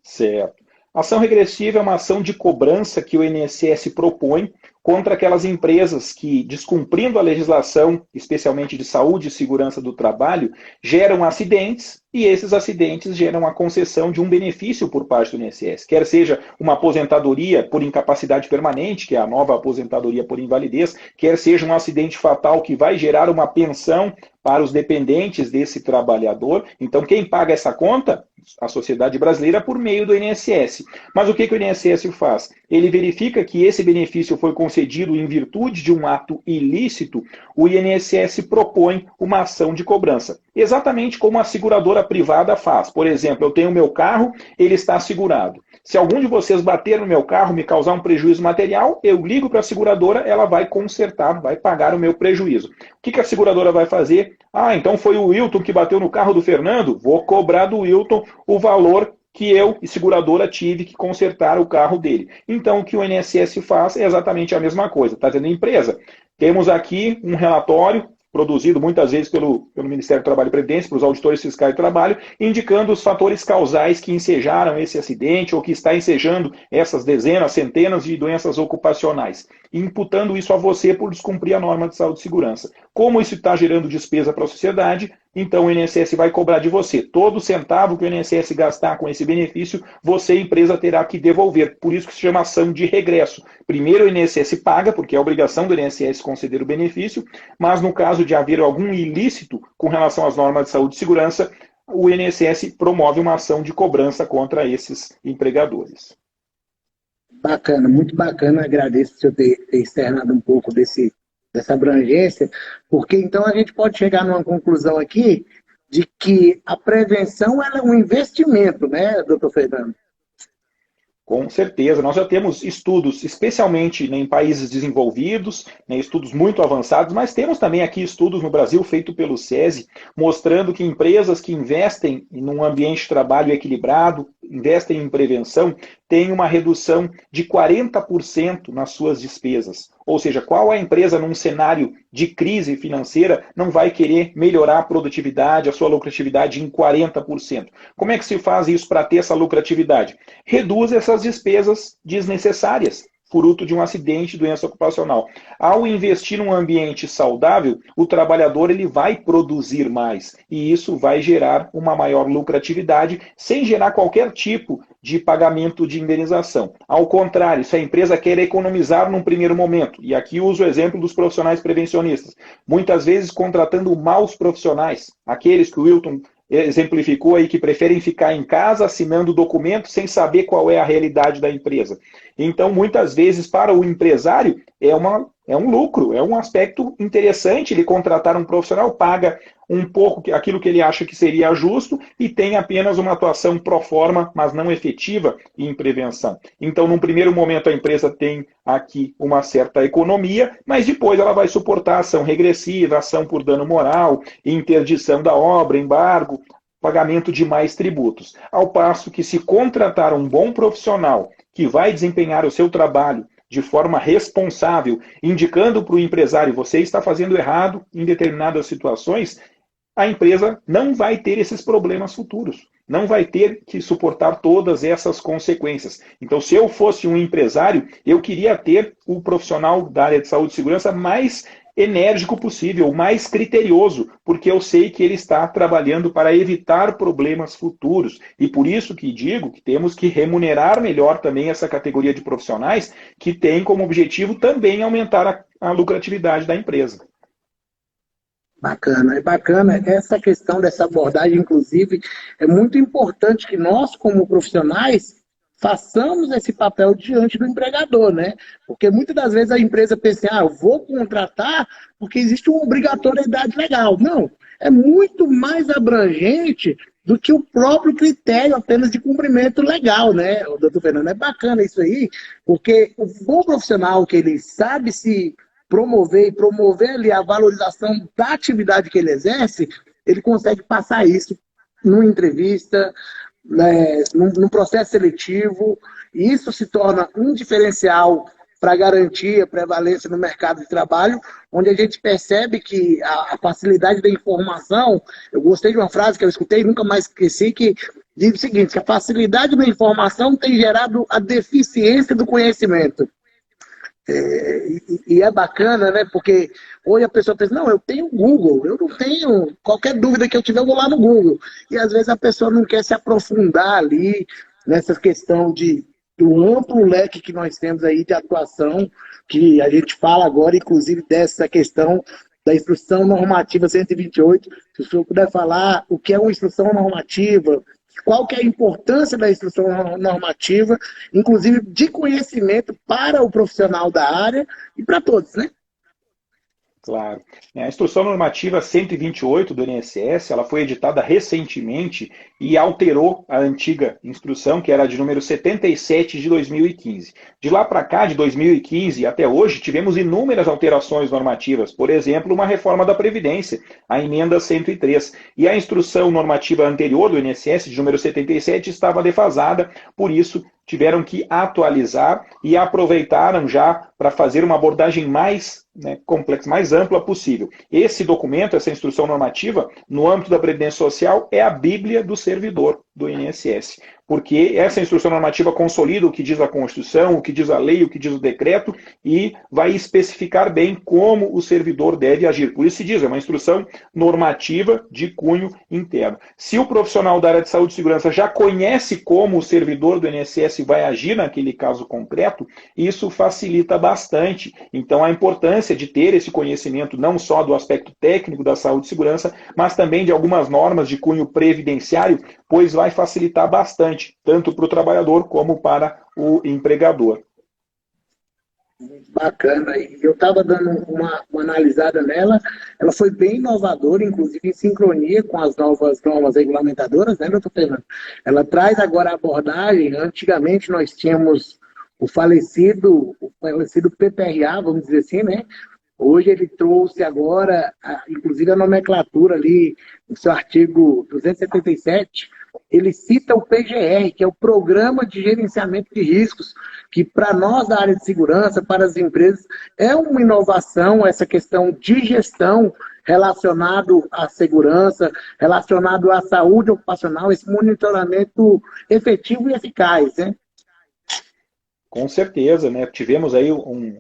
Certo. Ação regressiva é uma ação de cobrança que o INSS propõe contra aquelas empresas que, descumprindo a legislação, especialmente de saúde e segurança do trabalho, geram acidentes e esses acidentes geram a concessão de um benefício por parte do INSS, quer seja uma aposentadoria por incapacidade permanente, que é a nova aposentadoria por invalidez, quer seja um acidente fatal que vai gerar uma pensão para os dependentes desse trabalhador. Então, quem paga essa conta? A sociedade brasileira por meio do INSS. Mas o que o INSS faz? Ele verifica que esse benefício foi concedido em virtude de um ato ilícito, o INSS propõe uma ação de cobrança. Exatamente como a seguradora privada faz. Por exemplo, eu tenho meu carro, ele está assegurado. Se algum de vocês bater no meu carro, me causar um prejuízo material, eu ligo para a seguradora, ela vai consertar, vai pagar o meu prejuízo. O que a seguradora vai fazer? Ah, então foi o Wilton que bateu no carro do Fernando? Vou cobrar do Wilton o valor que eu, seguradora, tive que consertar o carro dele. Então, o que o INSS faz é exatamente a mesma coisa. Está dizendo, empresa, temos aqui um relatório produzido muitas vezes pelo Ministério do Trabalho e Previdência, para os auditores fiscais de trabalho, indicando os fatores causais que ensejaram esse acidente ou que está ensejando essas dezenas, centenas de doenças ocupacionais, e imputando isso a você por descumprir a norma de saúde e segurança. Como isso está gerando despesa para a sociedade, então o INSS vai cobrar de você. Todo centavo que o INSS gastar com esse benefício, você, empresa, terá que devolver. Por isso que se chama ação de regresso. Primeiro o INSS paga, porque é a obrigação do INSS conceder o benefício, mas no caso de haver algum ilícito com relação às normas de saúde e segurança, o INSS promove uma ação de cobrança contra esses empregadores. Bacana, muito bacana. Agradeço por você ter externado um pouco dessa abrangência, porque então a gente pode chegar numa conclusão aqui de que a prevenção ela é um investimento, né, doutor Fernando? Com certeza, nós já temos estudos, especialmente em países desenvolvidos, estudos muito avançados, mas temos também aqui estudos no Brasil, feito pelo SESI, mostrando que empresas que investem em um ambiente de trabalho equilibrado, investem em prevenção, têm uma redução de 40% nas suas despesas. Ou seja, qual a empresa num cenário de crise financeira não vai querer melhorar a produtividade, a sua lucratividade em 40%? Como é que se faz isso para ter essa lucratividade? Reduz essas despesas desnecessárias, fruto de um acidente, doença ocupacional. Ao investir num ambiente saudável, o trabalhador ele vai produzir mais e isso vai gerar uma maior lucratividade sem gerar qualquer tipo de pagamento de indenização. Ao contrário, se a empresa quer economizar num primeiro momento, e aqui uso o exemplo dos profissionais prevencionistas, muitas vezes contratando maus profissionais, aqueles que o Wilton exemplificou aí que preferem ficar em casa assinando documento sem saber qual é a realidade da empresa. Então, muitas vezes, para o empresário, é um lucro, é um aspecto interessante ele contratar um profissional, paga um pouco aquilo que ele acha que seria justo e tem apenas uma atuação pro forma, mas não efetiva em prevenção. Então, num primeiro momento, a empresa tem aqui uma certa economia, mas depois ela vai suportar ação regressiva, ação por dano moral, interdição da obra, embargo, pagamento de mais tributos. Ao passo que se contratar um bom profissional que vai desempenhar o seu trabalho de forma responsável, indicando para o empresário, você está fazendo errado em determinadas situações, a empresa não vai ter esses problemas futuros, não vai ter que suportar todas essas consequências. Então, se eu fosse um empresário, eu queria ter o profissional da área de saúde e segurança mais enérgico possível, mais criterioso, porque eu sei que ele está trabalhando para evitar problemas futuros. E por isso que digo que temos que remunerar melhor também essa categoria de profissionais que tem como objetivo também aumentar a lucratividade da empresa. Bacana, é bacana. Essa questão dessa abordagem, inclusive, é muito importante que nós, como profissionais, façamos esse papel diante do empregador, né? Porque muitas das vezes a empresa pensa, eu vou contratar porque existe uma obrigatoriedade legal. Não, é muito mais abrangente do que o próprio critério apenas de cumprimento legal, né, doutor Fernando? É bacana isso aí, porque o bom profissional que ele sabe se promover e promover ali a valorização da atividade que ele exerce, ele consegue passar isso numa entrevista, num processo seletivo, e isso se torna um diferencial para garantir a prevalência no mercado de trabalho, onde a gente percebe que a facilidade da informação, eu gostei de uma frase que eu escutei, nunca mais esqueci, que diz o seguinte, que a facilidade da informação tem gerado a deficiência do conhecimento. E é bacana, né? Porque hoje a pessoa pensa, não, eu tenho Google, eu não tenho, qualquer dúvida que eu tiver, eu vou lá no Google. E às vezes a pessoa não quer se aprofundar ali nessa questão do amplo leque que nós temos aí de atuação, que a gente fala agora, inclusive, dessa questão da Instrução Normativa 128. Se o senhor puder falar o que é uma instrução normativa, qual que é a importância da instrução normativa, inclusive de conhecimento para o profissional da área e para todos, né? Claro. A Instrução Normativa 128 do INSS, ela foi editada recentemente e alterou a antiga instrução, que era de número 77 de 2015. De lá para cá, de 2015 até hoje, tivemos inúmeras alterações normativas. Por exemplo, uma reforma da Previdência, a emenda 103. E a instrução normativa anterior do INSS, de número 77, estava defasada, por isso tiveram que atualizar e aproveitaram já para fazer uma abordagem mais complexa, mais ampla possível. Esse documento, essa instrução normativa, no âmbito da Previdência Social, é a Bíblia do servidor do INSS, porque essa instrução normativa consolida o que diz a Constituição, o que diz a lei, o que diz o decreto e vai especificar bem como o servidor deve agir. Por isso se diz, é uma instrução normativa de cunho interno. Se o profissional da área de saúde e segurança já conhece como o servidor do INSS vai agir naquele caso concreto, isso facilita bastante. Então a importância de ter esse conhecimento não só do aspecto técnico da saúde e segurança, mas também de algumas normas de cunho previdenciário, pois vai facilitar bastante, tanto para o trabalhador como para o empregador. Bacana. Eu estava dando uma analisada nela, ela foi bem inovadora, inclusive em sincronia com as novas normas regulamentadoras, né, doutor Fernando? Ela traz agora a abordagem, antigamente nós tínhamos o falecido PPRA, vamos dizer assim, né? Hoje ele trouxe agora, inclusive a nomenclatura ali, no seu artigo 277, ele cita o PGR, que é o Programa de Gerenciamento de Riscos, que para nós da área de segurança, para as empresas, é uma inovação essa questão de gestão relacionado à segurança, relacionado à saúde ocupacional, esse monitoramento efetivo e eficaz, né? Com certeza, né? Tivemos aí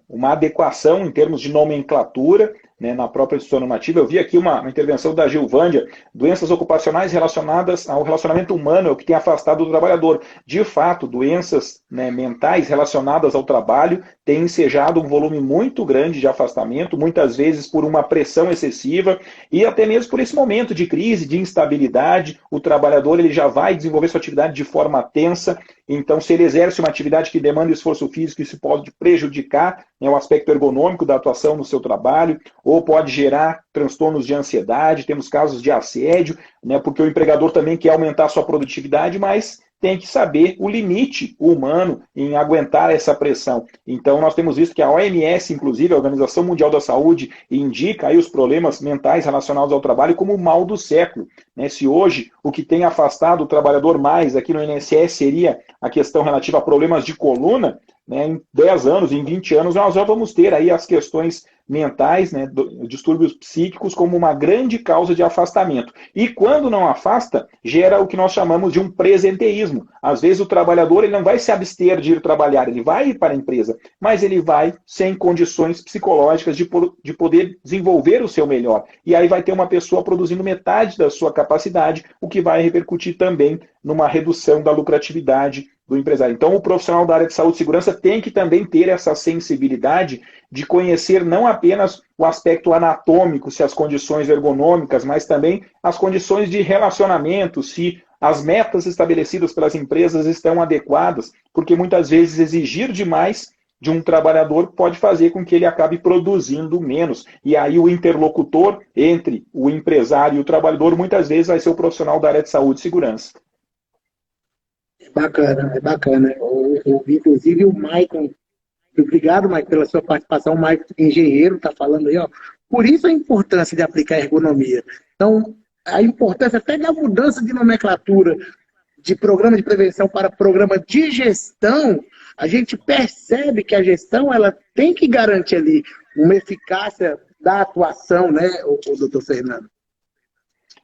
uma adequação em termos de nomenclatura, né, na própria instrução normativa. Eu vi aqui uma intervenção da Gilvândia, doenças ocupacionais relacionadas ao relacionamento humano, é o que tem afastado o trabalhador. De fato, doenças, né, mentais relacionadas ao trabalho têm ensejado um volume muito grande de afastamento, muitas vezes por uma pressão excessiva e até mesmo por esse momento de crise, de instabilidade. O trabalhador ele já vai desenvolver sua atividade de forma tensa, então se ele exerce uma atividade que demanda esforço físico, isso pode prejudicar, né, o aspecto ergonômico da atuação no seu trabalho, ou pode gerar transtornos de ansiedade, temos casos de assédio, né, porque o empregador também quer aumentar a sua produtividade, mas tem que saber o limite humano em aguentar essa pressão. Então nós temos visto que a OMS, inclusive, a Organização Mundial da Saúde, indica aí os problemas mentais relacionados ao trabalho como o mal do século. Né? Se hoje o que tem afastado o trabalhador mais aqui no INSS seria a questão relativa a problemas de coluna, né, em 10 anos, em 20 anos, nós já vamos ter aí as questões mentais, né, distúrbios psíquicos como uma grande causa de afastamento. E quando não afasta, gera o que nós chamamos de um presenteísmo. Às vezes o trabalhador ele não vai se abster de ir trabalhar, ele vai ir para a empresa, mas ele vai sem condições psicológicas de poder desenvolver o seu melhor. E aí vai ter uma pessoa produzindo metade da sua capacidade, o que vai repercutir também numa redução da lucratividade do empresário. Então, o profissional da área de saúde e segurança tem que também ter essa sensibilidade de conhecer não apenas o aspecto anatômico, se as condições ergonômicas, mas também as condições de relacionamento, se as metas estabelecidas pelas empresas estão adequadas, porque muitas vezes exigir demais de um trabalhador pode fazer com que ele acabe produzindo menos. E aí o interlocutor entre o empresário e o trabalhador muitas vezes vai ser o profissional da área de saúde e segurança. É bacana. Inclusive o Maicon, obrigado, Maicon, pela sua participação. O Maicon, engenheiro, está falando aí, ó. Por isso a importância de aplicar a ergonomia. Então, a importância até da mudança de nomenclatura de programa de prevenção para programa de gestão, a gente percebe que a gestão ela tem que garantir ali uma eficácia da atuação, né, o doutor Fernando?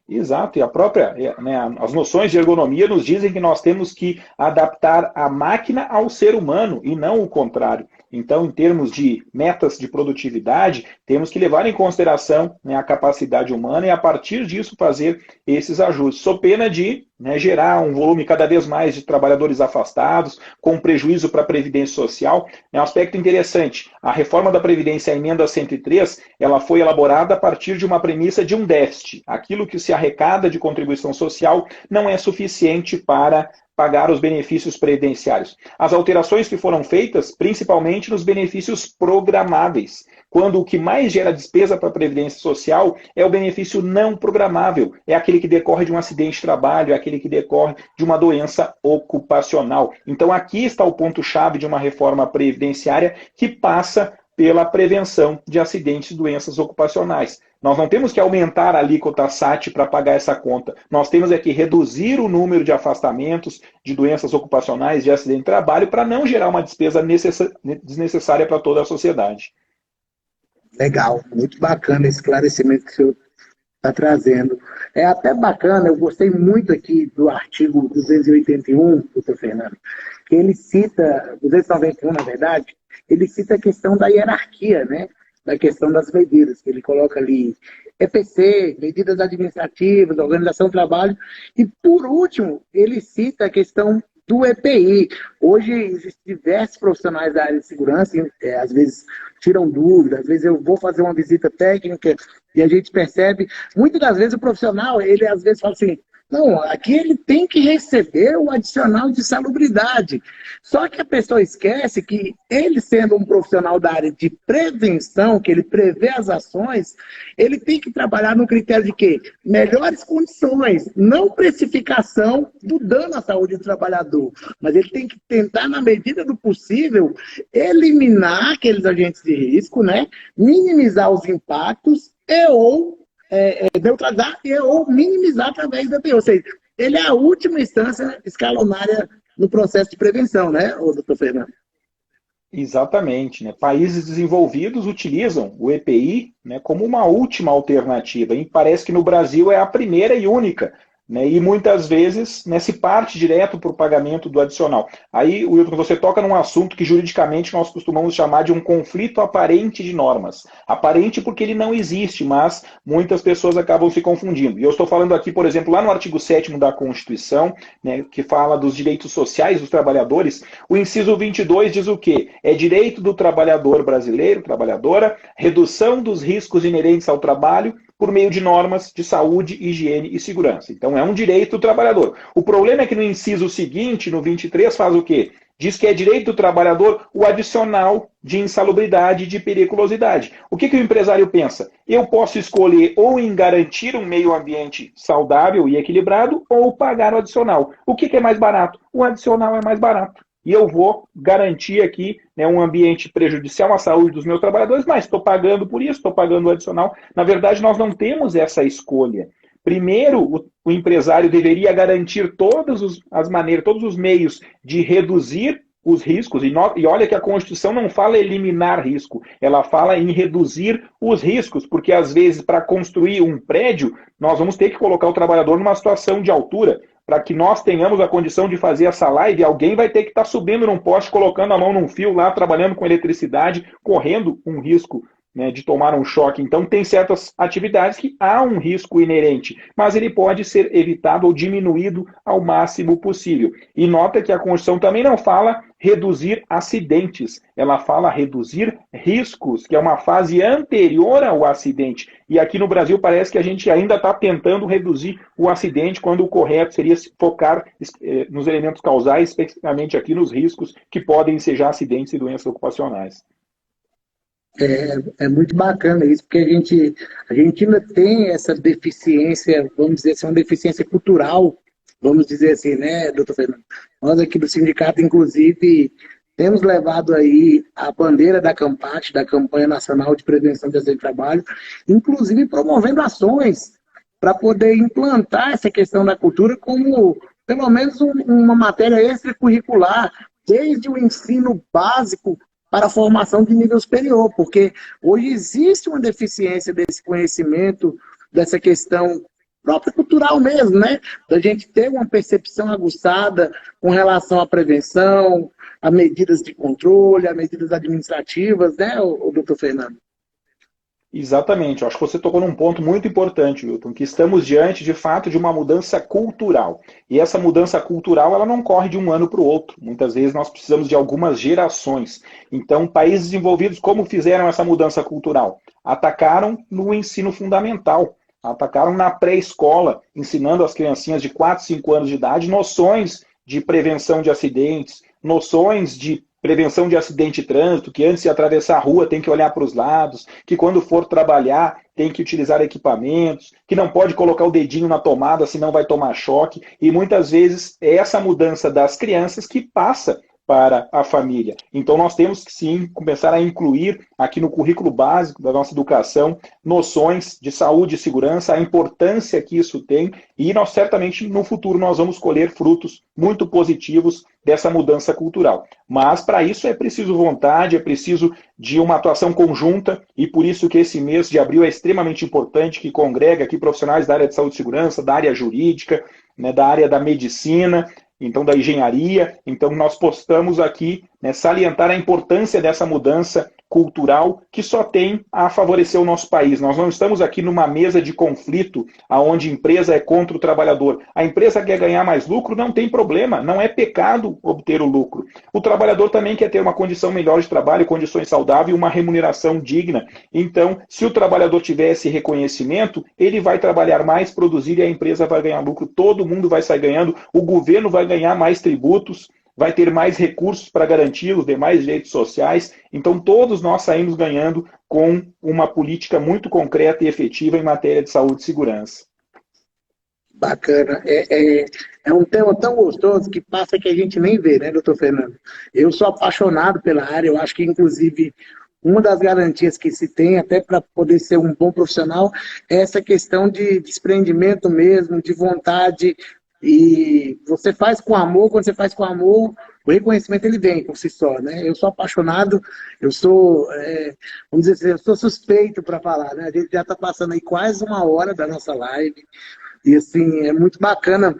Exato, e a própria, né, as noções de ergonomia nos dizem que nós temos que adaptar a máquina ao ser humano e não o contrário. Então, em termos de metas de produtividade, temos que levar em consideração, né, a capacidade humana e a partir disso fazer esses ajustes, sob pena de né, gerar um volume cada vez mais de trabalhadores afastados, com prejuízo para a Previdência Social. É um aspecto interessante. A reforma da Previdência, a emenda 103, ela foi elaborada a partir de uma premissa de um déficit. Aquilo que se arrecada de contribuição social não é suficiente para pagar os benefícios previdenciários. As alterações que foram feitas, principalmente nos benefícios programáveis, quando o que mais gera despesa para a Previdência Social é o benefício não programável, é aquele que decorre de um acidente de trabalho, é aquele que decorre de uma doença ocupacional. Então aqui está o ponto-chave de uma reforma previdenciária que passa pela prevenção de acidentes e doenças ocupacionais. Nós não temos que aumentar a alíquota SAT para pagar essa conta. Nós temos que reduzir o número de afastamentos, de doenças ocupacionais, de acidente de trabalho, para não gerar uma despesa desnecessária para toda a sociedade. Legal, muito bacana esse esclarecimento que o senhor está trazendo. É até bacana, eu gostei muito aqui do artigo 281, doutor Fernando, que ele cita, 291 na verdade, ele cita a questão da hierarquia, né? Da questão das medidas, que ele coloca ali EPC, medidas administrativas, organização do trabalho, e por último, ele cita a questão do EPI. Hoje existem diversos profissionais da área de segurança, às vezes tiram dúvidas, às vezes eu vou fazer uma visita técnica e a gente percebe, muitas das vezes o profissional, ele às vezes fala assim, não, aqui ele tem que receber o adicional de salubridade. Só que a pessoa esquece que ele, sendo um profissional da área de prevenção, que ele prevê as ações, ele tem que trabalhar no critério de quê? Melhores condições, não precificação do dano à saúde do trabalhador. Mas ele tem que tentar, na medida do possível, eliminar aqueles agentes de risco, né? Minimizar os impactos ou neutralizar ou minimizar através da EPI. Ou seja, ele é a última instância escalonária no processo de prevenção, né, doutor Fernando? Exatamente. Né? Países desenvolvidos utilizam o EPI, né, como uma última alternativa. E parece que no Brasil é a primeira e única. Né, e muitas vezes, né, se parte direto para o pagamento do adicional. Aí, Wilton, você toca num assunto que juridicamente nós costumamos chamar de um conflito aparente de normas. Aparente porque ele não existe, mas muitas pessoas acabam se confundindo. E eu estou falando aqui, por exemplo, lá no artigo 7º da Constituição, né, que fala dos direitos sociais dos trabalhadores, o inciso 22 diz o quê? É direito do trabalhador brasileiro, trabalhadora, redução dos riscos inerentes ao trabalho, por meio de normas de saúde, higiene e segurança. Então, é um direito do trabalhador. O problema é que no inciso seguinte, no 23, faz o quê? Diz que é direito do trabalhador o adicional de insalubridade e de periculosidade. O que o empresário pensa? Eu posso escolher ou em garantir um meio ambiente saudável e equilibrado ou pagar o adicional. O que é mais barato? O adicional é mais barato. E eu vou garantir aqui, né, um ambiente prejudicial à saúde dos meus trabalhadores, mas estou pagando por isso, estou pagando o adicional. Na verdade, nós não temos essa escolha. Primeiro, o empresário deveria garantir todas as maneiras, todos os meios de reduzir os riscos. E olha que a Constituição não fala eliminar risco, ela fala em reduzir os riscos, porque às vezes para construir um prédio, nós vamos ter que colocar o trabalhador numa situação de altura. Para que nós tenhamos a condição de fazer essa live, alguém vai ter que estar subindo num poste, colocando a mão num fio lá, trabalhando com eletricidade, correndo um risco, né, de tomar um choque. Então, tem certas atividades que há um risco inerente, mas ele pode ser evitado ou diminuído ao máximo possível. E nota que a Constituição também não fala reduzir acidentes, ela fala reduzir riscos, que é uma fase anterior ao acidente. E aqui no Brasil parece que a gente ainda está tentando reduzir o acidente, quando o correto seria focar nos elementos causais, especificamente aqui nos riscos que podem ensejar acidentes e doenças ocupacionais. É muito bacana isso, porque a gente ainda tem essa deficiência, vamos dizer assim, uma deficiência cultural, vamos dizer assim, né, doutor Fernando? Nós aqui do sindicato, inclusive, temos levado aí a bandeira da CAMPAT, da Campanha Nacional de Prevenção de Acidente de Trabalho, inclusive promovendo ações para poder implantar essa questão da cultura como, pelo menos, uma matéria extracurricular, desde o ensino básico para a formação de nível superior, porque hoje existe uma deficiência desse conhecimento, dessa questão própria cultural mesmo, né? Da gente ter uma percepção aguçada com relação à prevenção, a medidas de controle, a medidas administrativas, né, o doutor Fernando? Exatamente, eu acho que você tocou num ponto muito importante, Wilton, que estamos diante, de fato, de uma mudança cultural. E essa mudança cultural, ela não corre de um ano para o outro. Muitas vezes nós precisamos de algumas gerações. Então, países desenvolvidos, como fizeram essa mudança cultural? Atacaram no ensino fundamental, atacaram na pré-escola, ensinando as criancinhas de 4, 5 anos de idade noções de prevenção de acidentes, noções de prevenção de acidente de trânsito, que antes de atravessar a rua tem que olhar para os lados, que quando for trabalhar tem que utilizar equipamentos, que não pode colocar o dedinho na tomada, senão vai tomar choque. E muitas vezes é essa mudança das crianças que passa para a família. Então nós temos que sim começar a incluir aqui no currículo básico da nossa educação noções de saúde e segurança, a importância que isso tem, e nós certamente no futuro nós vamos colher frutos muito positivos dessa mudança cultural. Mas para isso é preciso vontade, é preciso de uma atuação conjunta, e por isso que esse mês de abril é extremamente importante, que congrega aqui profissionais da área de saúde e segurança, da área jurídica, né, da área da medicina, então da engenharia. Então nós postamos aqui, né, salientar a importância dessa mudança cultural que só tem a favorecer o nosso país. Nós não estamos aqui numa mesa de conflito onde a empresa é contra o trabalhador. A empresa quer ganhar mais lucro, não tem problema, não é pecado obter o lucro. O trabalhador também quer ter uma condição melhor de trabalho, condições saudáveis e uma remuneração digna. Então, se o trabalhador tiver esse reconhecimento, ele vai trabalhar mais, produzir, e a empresa vai ganhar lucro, todo mundo vai sair ganhando, o governo vai ganhar mais tributos, vai ter mais recursos para garantir os demais direitos sociais. Então, todos nós saímos ganhando com uma política muito concreta e efetiva em matéria de saúde e segurança. Bacana. É um tema tão gostoso que passa que a gente nem vê, né, doutor Fernando? Eu sou apaixonado pela área, eu acho que, inclusive, uma das garantias que se tem, até para poder ser um bom profissional, é essa questão de desprendimento mesmo, de vontade. E você faz com amor, quando você faz com amor, o reconhecimento ele vem por si só, né? Eu sou apaixonado, eu sou, vamos dizer assim, eu sou suspeito para falar, né? A gente já está passando aí quase 1 hora da nossa live, e assim, é muito bacana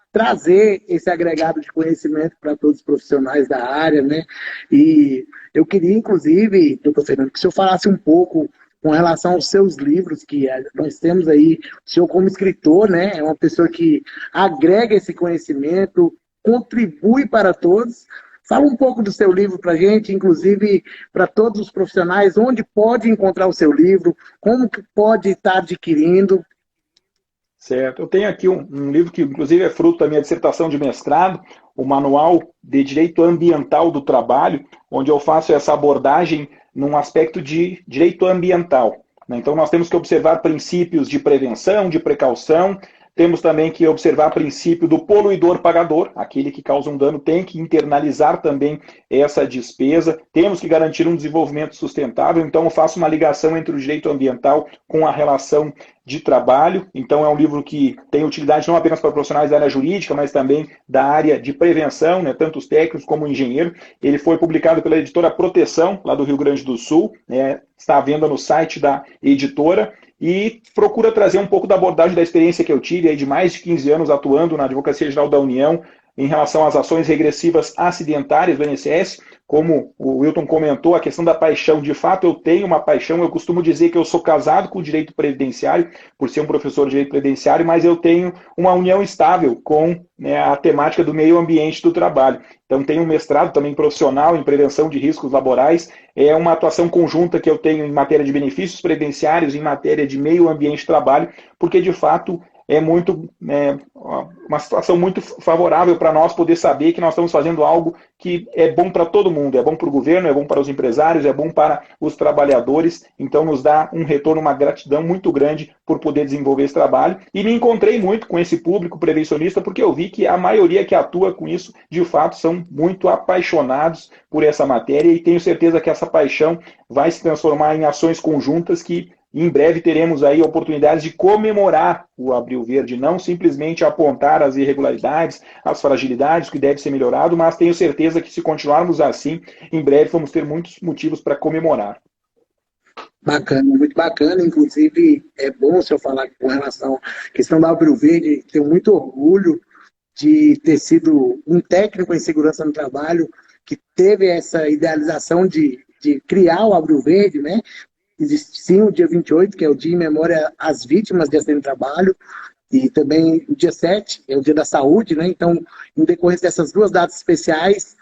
trazer esse agregado de conhecimento para todos os profissionais da área, né? E eu queria, inclusive, doutor Fernando, que o senhor falasse um pouco com relação aos seus livros, que nós temos aí, o senhor como escritor, né, é uma pessoa que agrega esse conhecimento, contribui para todos. Fala um pouco do seu livro para a gente, inclusive para todos os profissionais, onde pode encontrar o seu livro, como que pode estar adquirindo. Certo. Eu tenho aqui um livro que, inclusive, é fruto da minha dissertação de mestrado, o Manual de Direito Ambiental do Trabalho, onde eu faço essa abordagem num aspecto de direito ambiental. Então, nós temos que observar princípios de prevenção, de precaução, temos também que observar o princípio do poluidor-pagador, aquele que causa um dano tem que internalizar também essa despesa, temos que garantir um desenvolvimento sustentável, então eu faço uma ligação entre o direito ambiental com a relação de trabalho. Então é um livro que tem utilidade não apenas para profissionais da área jurídica, mas também da área de prevenção, né, tanto os técnicos como o engenheiro. Ele foi publicado pela editora Proteção, lá do Rio Grande do Sul, né, está à venda no site da editora, e procura trazer um pouco da abordagem da experiência que eu tive aí de mais de 15 anos atuando na Advocacia Geral da União em relação às ações regressivas acidentárias do INSS. Como o Wilton comentou, a questão da paixão, de fato eu tenho uma paixão, eu costumo dizer que eu sou casado com o direito previdenciário, por ser um professor de direito previdenciário, mas eu tenho uma união estável com, né, a temática do meio ambiente do trabalho. Então tenho um mestrado também profissional em prevenção de riscos laborais, é uma atuação conjunta que eu tenho em matéria de benefícios previdenciários, em matéria de meio ambiente de trabalho, porque de fato é uma situação muito favorável para nós poder saber que nós estamos fazendo algo que é bom para todo mundo, é bom para o governo, é bom para os empresários, é bom para os trabalhadores, então nos dá um retorno, uma gratidão muito grande por poder desenvolver esse trabalho. E me encontrei muito com esse público prevencionista, porque eu vi que a maioria que atua com isso, de fato, são muito apaixonados por essa matéria, e tenho certeza que essa paixão vai se transformar em ações conjuntas que em breve teremos aí oportunidades de comemorar o Abril Verde, não simplesmente apontar as irregularidades, as fragilidades, que deve ser melhorado, mas tenho certeza que se continuarmos assim, em breve vamos ter muitos motivos para comemorar. Bacana, muito bacana. Inclusive, é bom o senhor falar com relação à questão da Abril Verde. Tenho muito orgulho de ter sido um técnico em segurança no trabalho que teve essa idealização de criar o Abril Verde, né? existe sim o dia 28, que é o dia em memória às vítimas de acidente de trabalho, e também o dia 7 é o dia da saúde, né? Então, em decorrência dessas duas datas especiais,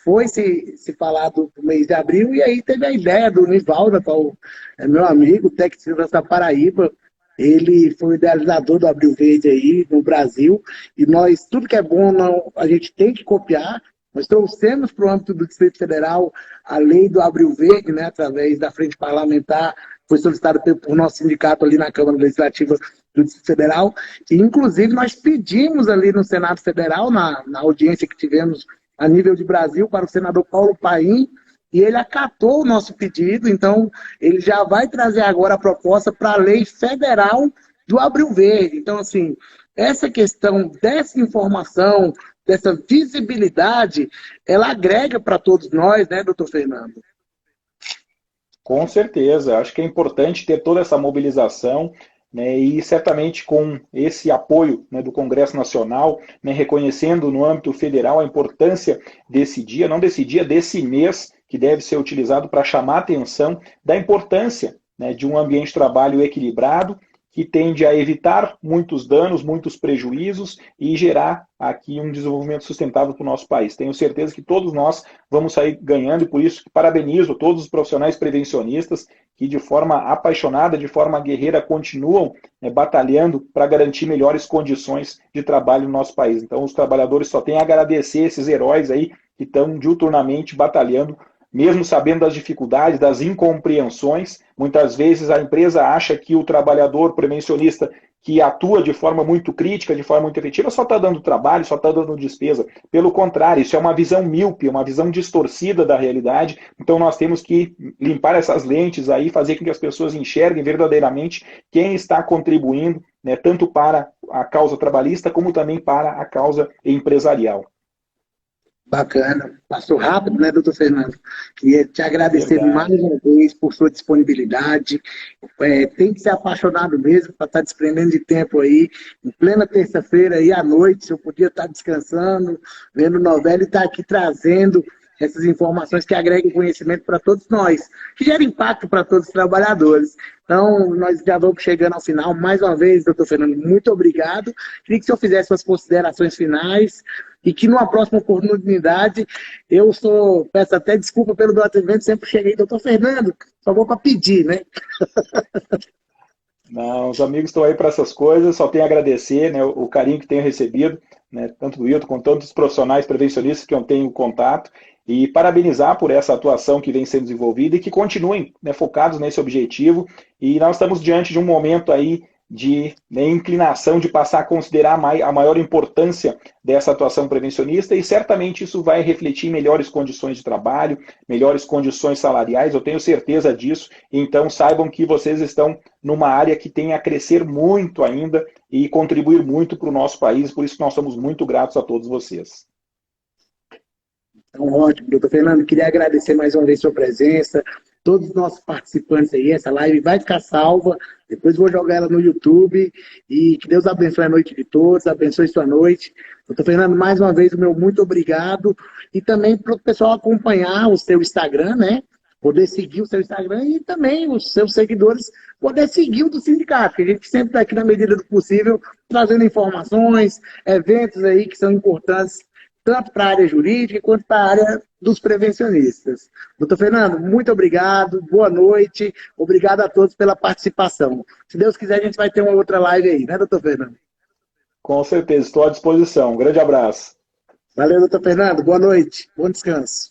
foi se falado no mês de abril, e aí teve a ideia do Nivaldo, qual é meu amigo, técnico de segurança da Paraíba. Ele foi o idealizador do Abril Verde aí no Brasil, e nós, tudo que é bom, não, a gente tem que copiar. Nós trouxemos para o âmbito do Distrito Federal a lei do Abril Verde, né, através da frente parlamentar, foi solicitada por nosso sindicato ali na Câmara Legislativa do Distrito Federal, e inclusive nós pedimos ali no Senado Federal, na audiência que tivemos a nível de Brasil, para o senador Paulo Paim, e ele acatou o nosso pedido, então ele já vai trazer agora a proposta para a lei federal do Abril Verde. Então, assim, essa questão dessa informação, dessa visibilidade, ela agrega para todos nós, né, doutor Fernando? Com certeza, acho que é importante ter toda essa mobilização, né, e certamente com esse apoio, né, do Congresso Nacional, né, reconhecendo no âmbito federal a importância desse dia, não desse dia, desse mês, que deve ser utilizado para chamar a atenção da importância, né, de um ambiente de trabalho equilibrado, que tende a evitar muitos danos, muitos prejuízos e gerar aqui um desenvolvimento sustentável para o nosso país. Tenho certeza que todos nós vamos sair ganhando, e por isso parabenizo todos os profissionais prevencionistas que de forma apaixonada, de forma guerreira, continuam, né, batalhando para garantir melhores condições de trabalho no nosso país. Então os trabalhadores só têm a agradecer esses heróis aí que estão diuturnamente batalhando, mesmo sabendo das dificuldades, das incompreensões. Muitas vezes a empresa acha que o trabalhador prevencionista que atua de forma muito crítica, de forma muito efetiva, só está dando trabalho, só está dando despesa. Pelo contrário, isso é uma visão míope, uma visão distorcida da realidade. Então nós temos que limpar essas lentes aí, fazer com que as pessoas enxerguem verdadeiramente quem está contribuindo, né, tanto para a causa trabalhista como também para a causa empresarial. Bacana. Passou rápido, né, doutor Fernando? Queria te agradecer mais Verdade. uma vez por sua disponibilidade. Tem que ser apaixonado mesmo para estar desprendendo de tempo aí, em plena terça-feira aí à noite, eu podia estar descansando, vendo novela e estar aqui trazendo essas informações que agregam conhecimento para todos nós, que geram impacto para todos os trabalhadores. Então, nós já vamos chegando ao final. Mais uma vez, doutor Fernando, muito obrigado. Queria que o senhor fizesse suas considerações finais e que numa próxima oportunidade, peço até desculpa pelo meu atendimento, sempre cheguei, doutor Fernando, só vou para pedir, né? Não, os amigos estão aí para essas coisas, só tenho a agradecer, né, o carinho que tenho recebido, né, tanto do Wilton quanto dos profissionais prevencionistas que eu tenho contato, e parabenizar por essa atuação que vem sendo desenvolvida e que continuem, né, focados nesse objetivo. E nós estamos diante de um momento aí de, né, inclinação de passar a considerar a maior importância dessa atuação prevencionista, e certamente isso vai refletir em melhores condições de trabalho, melhores condições salariais, eu tenho certeza disso. Então saibam que vocês estão numa área que tem a crescer muito ainda e contribuir muito para o nosso país, por isso que nós somos muito gratos a todos vocês. Então, ótimo, doutor Fernando, queria agradecer mais uma vez a sua presença, todos os nossos participantes aí, essa live vai ficar salva, depois vou jogar ela no YouTube, e que Deus abençoe a noite de todos, abençoe sua noite. Doutor Fernando, mais uma vez, o meu muito obrigado, e também para o pessoal acompanhar o seu Instagram, né? Poder seguir o seu Instagram e também os seus seguidores poder seguir o do sindicato, que a gente sempre está aqui na medida do possível, trazendo informações, eventos aí que são importantes, tanto para a área jurídica quanto para a área dos prevencionistas. Doutor Fernando, muito obrigado, boa noite, obrigado a todos pela participação. Se Deus quiser, a gente vai ter uma outra live aí, né, doutor Fernando? Com certeza, estou à disposição. Um grande abraço. Valeu, doutor Fernando, boa noite, bom descanso.